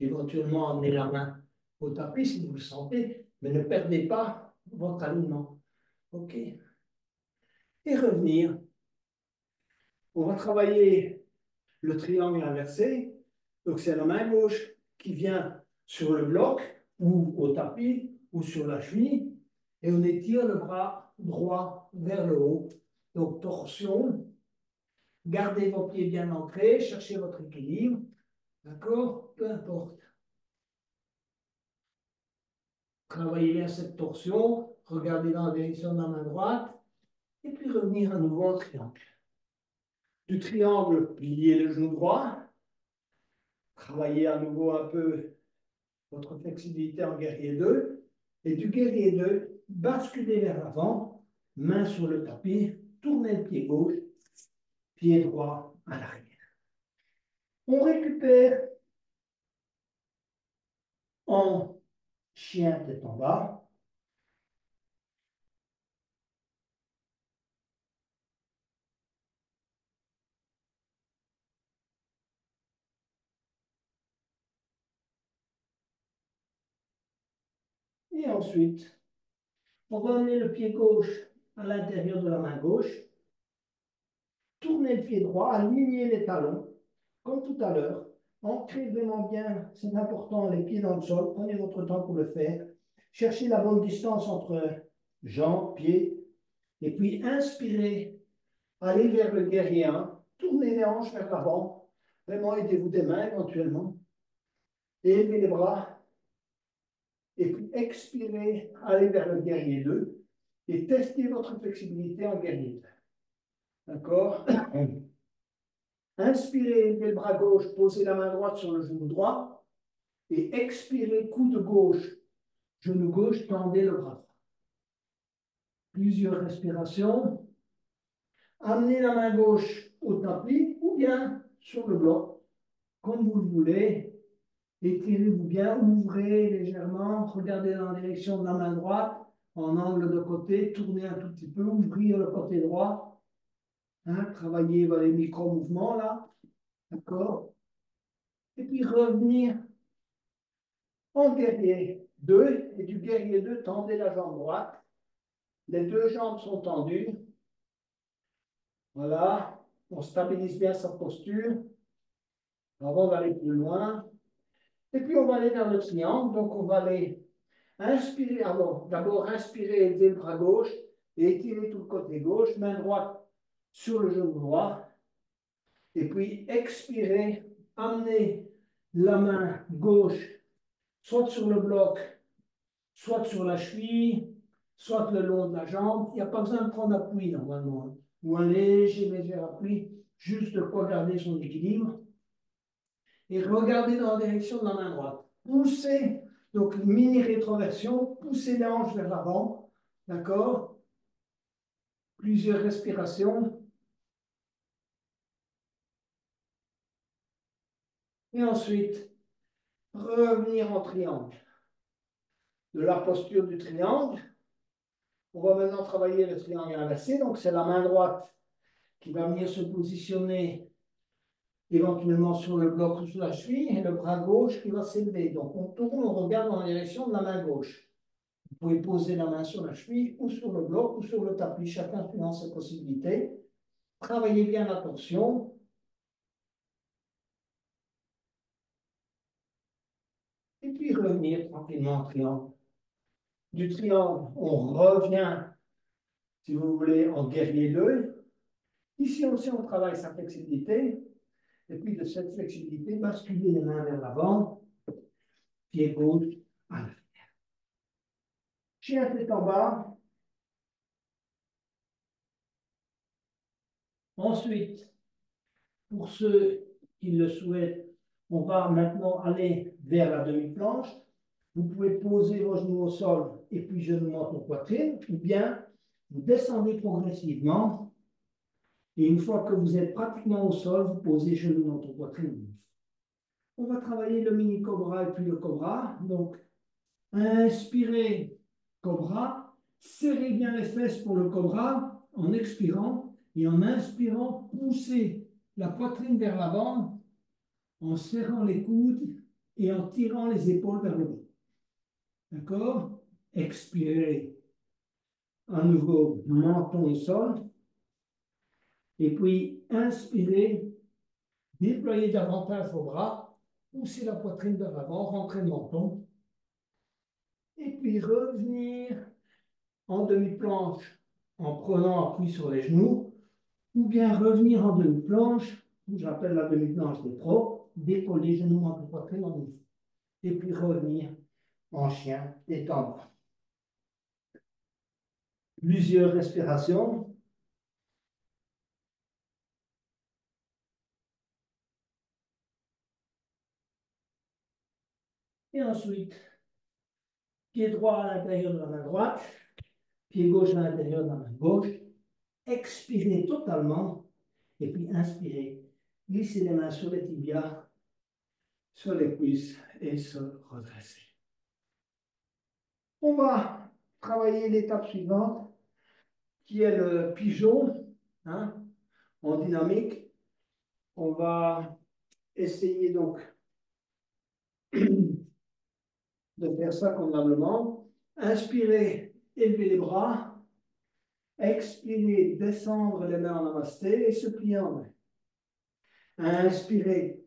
A: Éventuellement, amener la main au tapis si vous le sentez, mais ne perdez pas votre alignement. OK? Et revenir. On va travailler le triangle inversé. Donc, c'est la main gauche qui vient sur le bloc ou au tapis ou sur la cheville et on étire le bras droit vers le haut. Donc, torsion. Gardez vos pieds bien ancrés, cherchez votre équilibre. D'accord? Peu importe. Travaillez bien cette torsion. Regardez dans la direction de la main droite et puis revenir à nouveau en triangle. Du triangle, pliez le genou droit. Travaillez à nouveau un peu votre flexibilité en guerrier 2. Et du guerrier 2, basculez vers l'avant, main sur le tapis, tournez le pied gauche, pied droit à l'arrière. On récupère en chien tête en bas. Et ensuite, on va amener le pied gauche à l'intérieur de la main gauche. Tournez le pied droit, alignez les talons, comme tout à l'heure. Ancrez vraiment bien, c'est important, les pieds dans le sol. Prenez votre temps pour le faire. Cherchez la bonne distance entre jambes, pieds. Et puis, inspirez, allez vers le guerrier 1. Tournez les hanches vers l'avant. Vraiment, aidez-vous des mains éventuellement. Et élevez les bras. Et puis, expirez, allez vers le guerrier 2. Et testez votre flexibilité en guerrier 2. D'accord? Inspirez, élevez le bras gauche, posez la main droite sur le genou droit. Et expirez, coude gauche, genou gauche, tendez le bras droit. Plusieurs respirations. Amenez la main gauche au tapis ou bien sur le bloc, comme vous le voulez. Étirez-vous bien, ouvrez légèrement, regardez dans la direction de la main droite, en angle de côté, tournez un tout petit peu, ouvrir le côté droit. Hein, travaillez les micro-mouvements là. D'accord? Et puis revenir en guerrier 2, et du guerrier 2, tendez la jambe droite. Les deux jambes sont tendues. Voilà. On stabilise bien sa posture. Alors, on va aller plus loin. Et puis, on va aller dans le triangle. Donc, on va aller inspirer. Alors, d'abord, inspirer, élever le bras gauche et étirer tout le côté gauche. Main droite sur le genou droit. Et puis, expirer, amener la main gauche soit sur le bloc, soit sur la cheville, soit le long de la jambe. Il n'y a pas besoin de prendre appui normalement. Ou un léger appui, juste de quoi garder son équilibre. Et regardez dans la direction de la main droite. Poussez, donc mini rétroversion, poussez les hanches vers l'avant. D'accord? Plusieurs respirations. Et ensuite, revenir en triangle. De la posture du triangle, on va maintenant travailler le triangle inversé. Donc, c'est la main droite qui va venir se positionner éventuellement sur le bloc ou sur la cheville, et le bras gauche qui va s'élever. Donc, on tourne, on regarde dans la direction de la main gauche. Vous pouvez poser la main sur la cheville ou sur le bloc ou sur le tapis, chacun suivant ses possibilités. Travaillez bien la torsion. revenir tranquillement en triangle. Du triangle, on revient, si vous voulez, en guerrier 2. Ici aussi, on travaille sa flexibilité. Et puis, de cette flexibilité, basculer les mains vers l'avant, pied gauche à l'arrière. Chien tête en bas. Ensuite, pour ceux qui le souhaitent, on va maintenant aller vers la demi-planche. Vous pouvez poser vos genoux au sol et puis genoux menton poitrine, ou bien vous descendez progressivement et une fois que vous êtes pratiquement au sol, vous posez genoux menton poitrine. On va travailler le mini cobra et puis le cobra. Donc, inspirez cobra, serrez bien les fesses pour le cobra en expirant et en inspirant, poussez la poitrine vers l'avant en serrant les coudes et en tirant les épaules vers le bas. D'accord? Expirez. À nouveau, menton au sol. Et puis, inspirez. Déployez davantage vos bras. Poussez la poitrine vers l'avant. Rentrez le menton. Et puis, revenir en demi-planche en prenant appui sur les genoux. Ou bien revenir en demi-planche. J'appelle la demi-planche des pros. Décoller genoux menton poitrine en demi. Et puis, revenir en chien étendu. Plusieurs respirations. Et ensuite, pied droit à l'intérieur de la main droite, pied gauche à l'intérieur de la main gauche. Expirez totalement et puis inspirez. Glissez les mains sur les tibias, sur les cuisses et se redresser. On va travailler l'étape suivante qui est le pigeon, hein, en dynamique. On va essayer donc de faire ça convenablement. Inspirez, élevez les bras. Expirez, descendre les mains en namasté et se plier en main. Inspirez.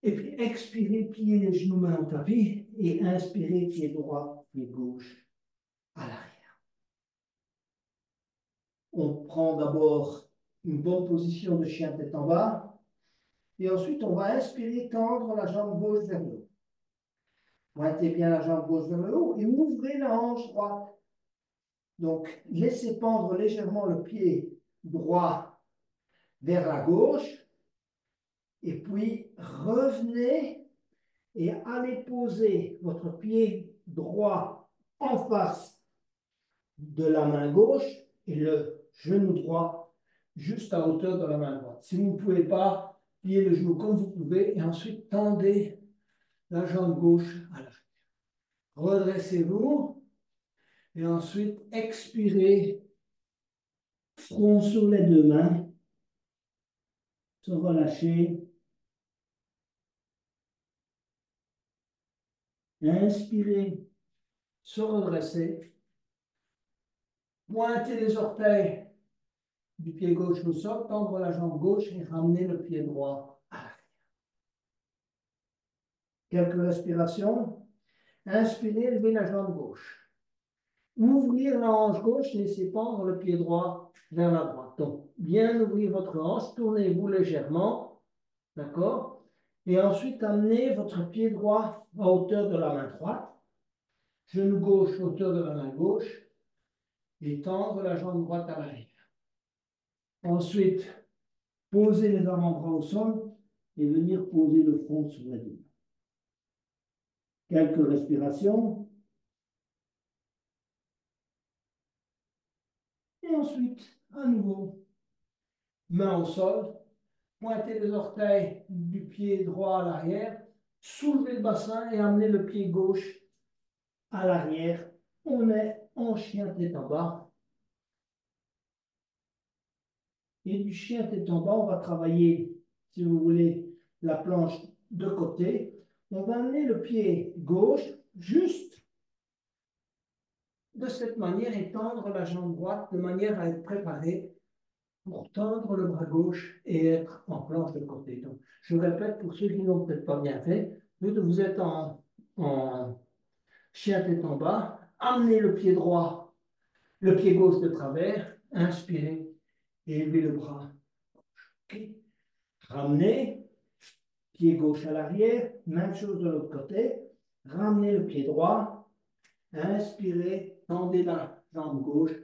A: Et puis expirez, pliez les genoux mains en tapis. Et inspirez, pied droit, pied gauche à l'arrière. On prend d'abord une bonne position de chien tête en bas. Et ensuite, on va inspirer, tendre la jambe gauche vers le haut. Pointez bien la jambe gauche vers le haut et ouvrez la hanche droite. Donc, laissez pendre légèrement le pied droit vers la gauche. Et puis, revenez et allez poser votre pied droit en face de la main gauche et le genou droit juste à hauteur de la main droite. Si vous ne pouvez pas, pliez le genou comme vous pouvez et ensuite tendez la jambe gauche à l'arrière. Redressez-vous et ensuite expirez, front sur les deux mains, se relâcher. Inspirez, se redresser. Pointez les orteils du pied gauche au sol, tendre la jambe gauche et ramener le pied droit à l'arrière. Quelques respirations. Inspirez, levez la jambe gauche. Ouvrir la hanche gauche, laissez pendre le pied droit vers la droite. Donc, bien ouvrir votre hanche, tournez-vous légèrement, d'accord? Et ensuite, amenez votre pied droit à hauteur de la main droite, genou gauche à hauteur de la main gauche, et tendre la jambe droite à l'arrière. Ensuite, posez les avant-bras au sol et venir poser le front sur les deux. Quelques respirations. Et ensuite, à nouveau, main au sol, pointez les orteils du pied droit à l'arrière, soulevez le bassin et amenez le pied gauche à l'arrière. On est en chien tête en bas. Et du chien tête en bas, on va travailler, si vous voulez, la planche de côté. On va amener le pied gauche juste de cette manière et tendre la jambe droite de manière à être préparé pour tendre le bras gauche et être en planche de côté. Donc, je répète pour ceux qui n'ont peut-être pas bien fait, vous êtes en chien tête en bas. Amenez le pied droit, le pied gauche de travers. Inspirez et élevez le bras. Ok. Ramenez, pied gauche à l'arrière. Même chose de l'autre côté. Ramenez le pied droit. Inspirez, tendez la jambe gauche.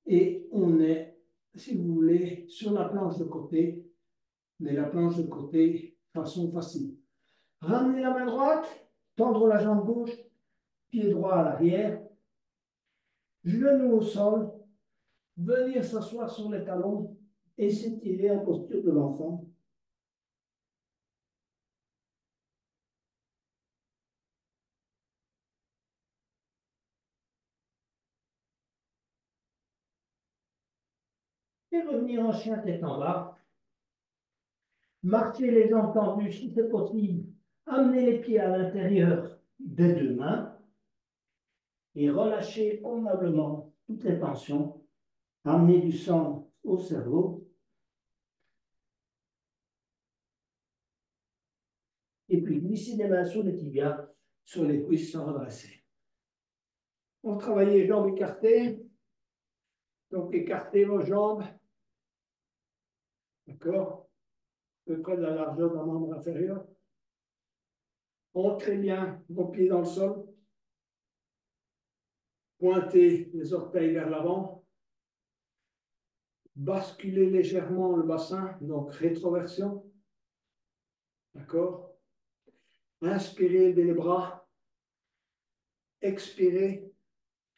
A: Et on est, si vous voulez, sur la planche de côté. Mais la planche de côté, façon facile. Ramenez la main droite, tendre la jambe gauche, pied droit à l'arrière, genou au sol, venir s'asseoir sur les talons et s'étirer en posture de l'enfant. Et revenir en chien tête en bas. Marcher les jambes tendues si c'est possible. Amener les pieds à l'intérieur des deux mains et relâcher convenablement toutes les tensions. Amener du sang au cerveau. Et puis glisser les mains sur les tibias, sur les cuisses sans redresser. On travaille les jambes écartées. Donc écartez vos jambes. D'accord? À peu près de la largeur d'un membre inférieur. Ancrez bien vos pieds dans le sol. Pointez les orteils vers l'avant. Basculez légèrement le bassin, donc rétroversion. D'accord? Inspirez, levez les bras. Expirez.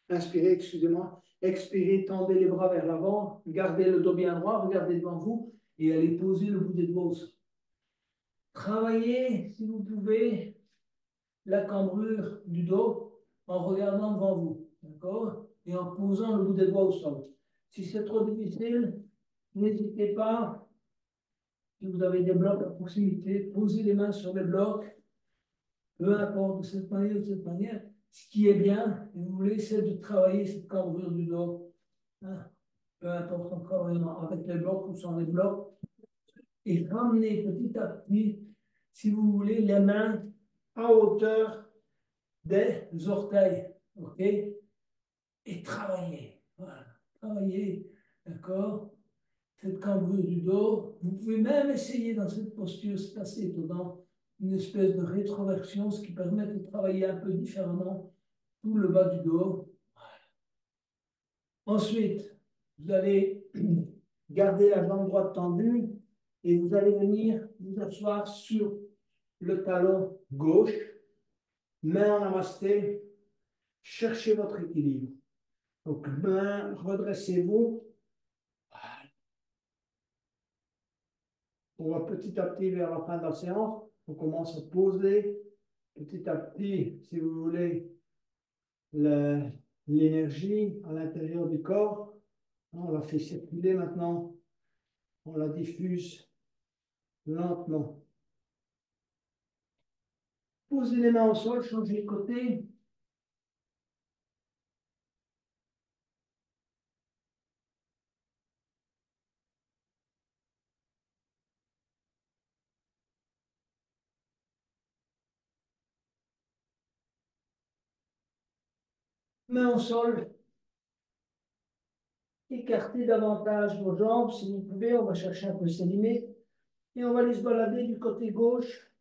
A: Inspirez, excusez-moi. Expirez, tendez les bras vers l'avant. Gardez le dos bien droit, regardez devant vous et allez poser le bout des doigts au sol. Travaillez, si vous pouvez, la cambrure du dos en regardant devant vous, d'accord? Et en posant le bout des doigts au sol. Si c'est trop difficile, n'hésitez pas, si vous avez des blocs à proximité, posez les mains sur les blocs, peu importe de cette manière ou de cette manière. Ce qui est bien, si vous voulez, c'est de travailler cette cambrure du dos. Hein? Peu importe en travaillant avec les blocs ou sans les blocs. Et ramenez petit à petit, si vous voulez, les mains à hauteur des orteils, ok? Et travailler, voilà, travailler, d'accord? Cette cambrure du dos. Vous pouvez même essayer dans cette posture, c'est assez étonnant, une espèce de rétroversion, ce qui permet de travailler un peu différemment tout le bas du dos. Ensuite, vous allez garder la jambe droite tendue et vous allez venir vous asseoir sur le talon gauche, main en namasté, cherchez votre équilibre. Donc, main, redressez-vous. On va petit à petit vers la fin de la séance. On commence à poser petit à petit, si vous voulez, l'énergie à l'intérieur du corps. On la fait circuler maintenant. On la diffuse lentement. Posez les mains au sol, changez de côté. Mains au sol. Écartez davantage vos jambes. Si vous pouvez, on va chercher un peu ses limites. Et on va aller se balader du côté gauche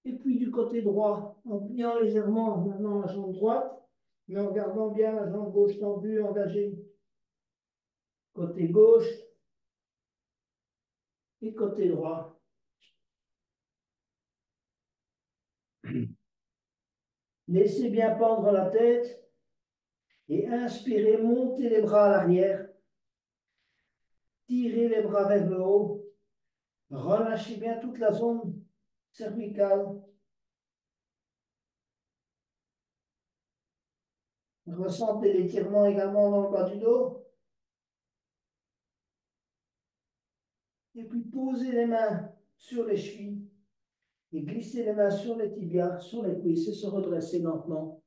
A: et puis du côté droit, en pliant légèrement maintenant la jambe droite, mais en gardant bien la jambe gauche tendue, engagée. Côté gauche et côté droit. Laissez bien pendre la tête et inspirez, montez les bras à l'arrière. Tirez les bras vers le haut. Relâchez bien toute la zone cervicale. Ressentez l'étirement également dans le bas du dos. Et puis posez les mains sur les chevilles et glissez les mains sur les tibias, sur les cuisses et se redresser lentement.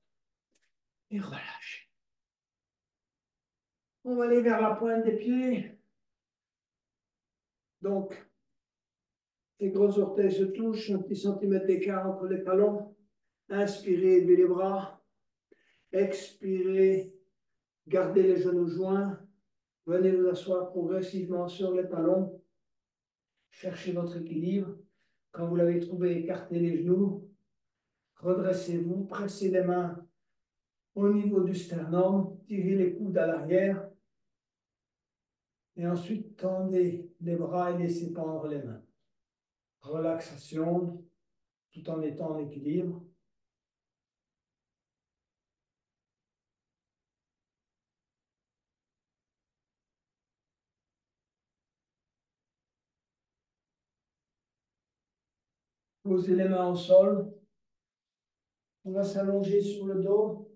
A: Et relâchez. On va aller vers la pointe des pieds. Donc, les gros orteils se touchent, un petit centimètre d'écart entre les talons. Inspirez, levez les bras. Expirez, gardez les genoux joints. Venez vous asseoir progressivement sur les talons. Cherchez votre équilibre. Quand vous l'avez trouvé, écartez les genoux. Redressez-vous, pressez les mains au niveau du sternum. Tirez les coudes à l'arrière. Et ensuite, tendez les bras et laissez pendre les mains. Relaxation, tout en étant en équilibre. Posez les mains au sol. On va s'allonger sur le dos.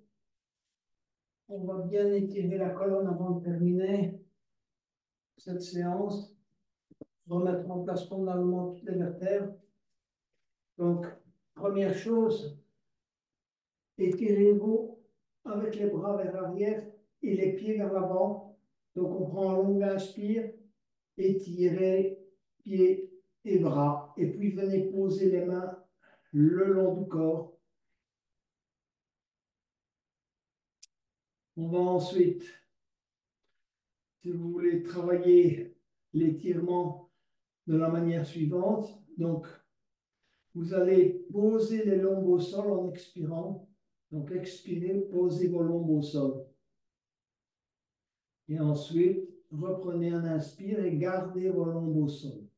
A: On va bien étirer la colonne avant de terminer cette séance. Remettre en place fondamentalement toutes les vertèbres. Donc, première chose, étirez-vous avec les bras vers l'arrière et les pieds vers l'avant. Donc, on prend un long inspire, étirez pieds et bras. Et puis, venez poser les mains le long du corps. On va ensuite, si vous voulez, travailler l'étirement de la manière suivante. Donc, vous allez poser les lombes au sol en expirant. Donc, expirez, posez vos lombes au sol. Et ensuite, reprenez un inspire et gardez vos lombes au sol.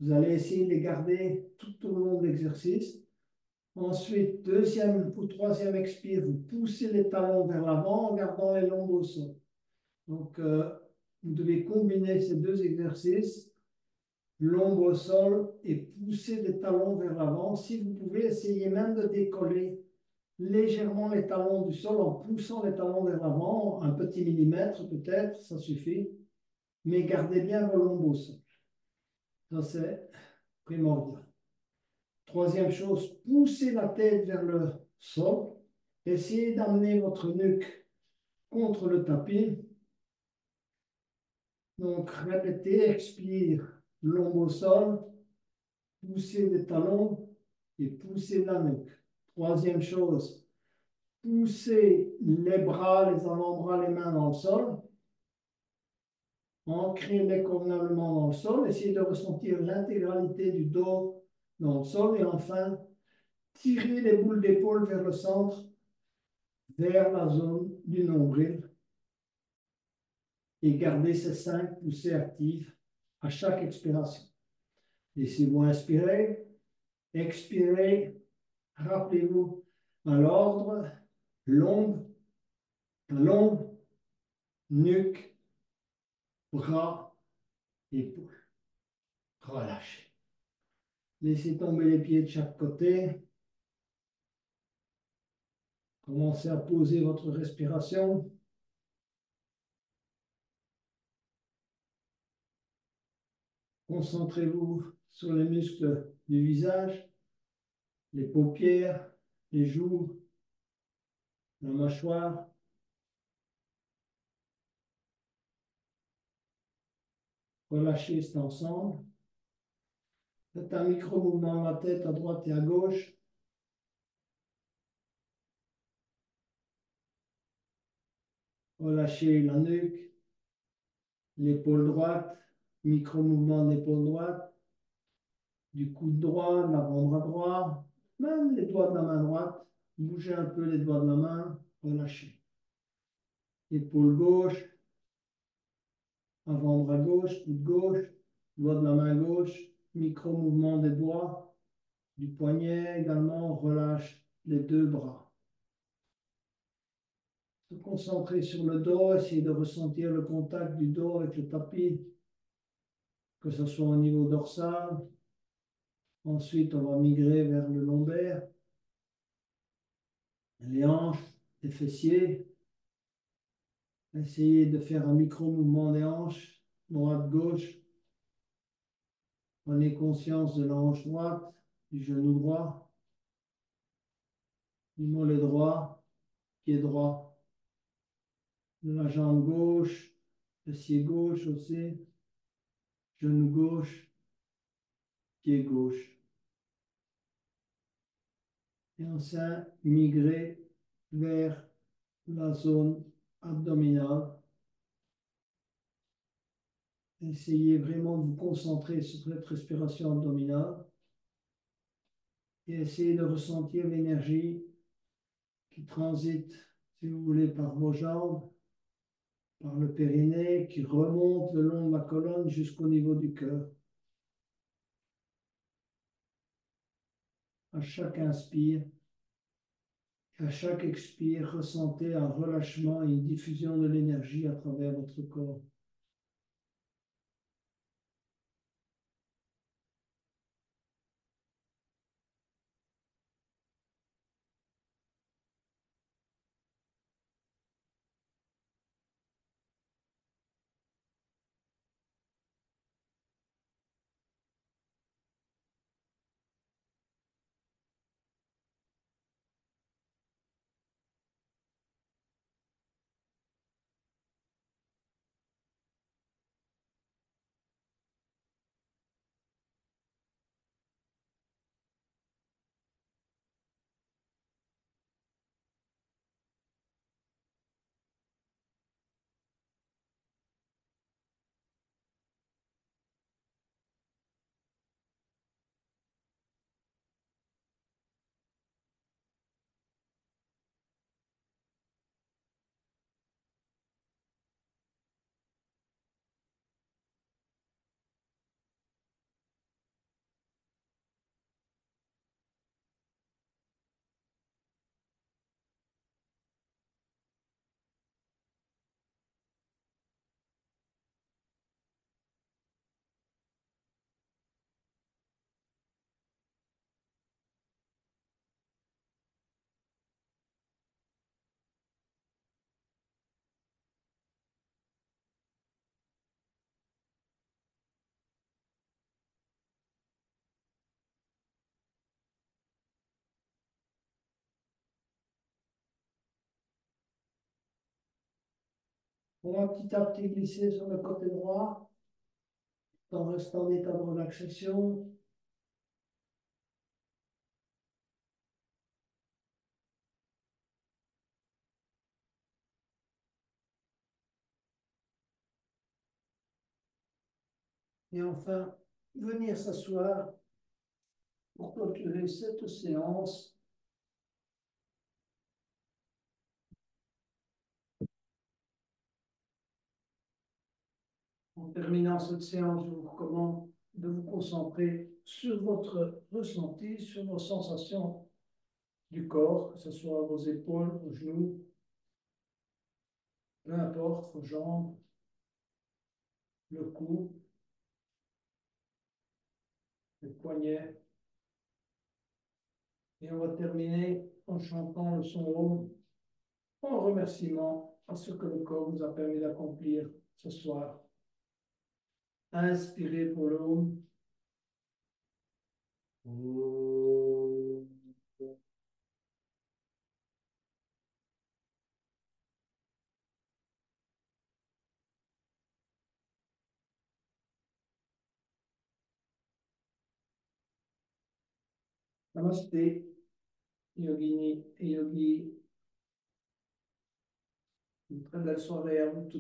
A: Vous allez essayer de les garder tout au long de l'exercice. Ensuite, deuxième ou troisième expire, vous poussez les talons vers l'avant en gardant les lombes au sol. Donc, vous devez combiner ces deux exercices, lombe au sol et pousser les talons vers l'avant. Si vous pouvez, essayez même de décoller légèrement les talons du sol en poussant les talons vers l'avant, un petit millimètre peut-être, ça suffit. Mais gardez bien vos lombes au sol. Ça, c'est primordial. Troisième chose, poussez la tête vers le sol. Essayez d'amener votre nuque contre le tapis. Donc, répétez, expire, lombe au sol, poussez les talons et poussez la nuque. Troisième chose, poussez les bras, les avant-bras, les mains dans le sol. Ancrez-les convenablement dans le sol. Essayez de ressentir l'intégralité du dos dans le sol. Et enfin, tirez les boules d'épaule vers le centre, vers la zone du nombril. Et gardez ces 5 poussées actives à chaque expiration. Et si vous inspirez, expirez, rappelez-vous à l'ordre, longue, talon, nuque, bras, épaules. Relâchez. Laissez tomber les pieds de chaque côté. Commencez à poser votre respiration. Concentrez-vous sur les muscles du visage, les paupières, les joues, la mâchoire. Relâchez cet ensemble. Faites un micro-mouvement de la tête à droite et à gauche. Relâchez la nuque, l'épaule droite, micro-mouvement de l'épaule droite, du coude droit, de l'avant-bras droit, même les doigts de la main droite. Bougez un peu les doigts de la main, relâchez. Épaule gauche, avant-bras gauche, coude gauche, doigt de la main gauche, micro-mouvement des doigts, du poignet également, on relâche les deux bras. Se concentrer sur le dos, essayer de ressentir le contact du dos avec le tapis, que ce soit au niveau dorsal. Ensuite, on va migrer vers le lombaire, les hanches, les fessiers. Essayez de faire un micro-mouvement des hanches, droite-gauche. Prenez conscience de la hanche droite, du genou droit, du mollet droit, pied droit, de la jambe gauche, fessier gauche aussi, genou gauche, pied gauche. et enfin migrer vers la zone abdominale. Essayez vraiment de vous concentrer sur cette respiration abdominale et essayez de ressentir l'énergie qui transite, si vous voulez, par vos jambes, par le périnée, qui remonte le long de la colonne jusqu'au niveau du cœur. À chaque inspire, à chaque expire, ressentez un relâchement et une diffusion de l'énergie à travers votre corps. On va petit à petit glisser sur le côté droit, en restant en état de relaxation. Et enfin, venir s'asseoir pour clôturer cette séance. En terminant cette séance, je vous recommande de vous concentrer sur votre ressenti, sur vos sensations du corps, que ce soit vos épaules, vos genoux, peu importe, vos jambes, le cou, les poignets. Et on va terminer en chantant le son Om en remerciement à ce que le corps nous a permis d'accomplir ce soir. Inspirez pour le Om. Namasté, Yogini et Yogi. Une très belle soirée à vous tous.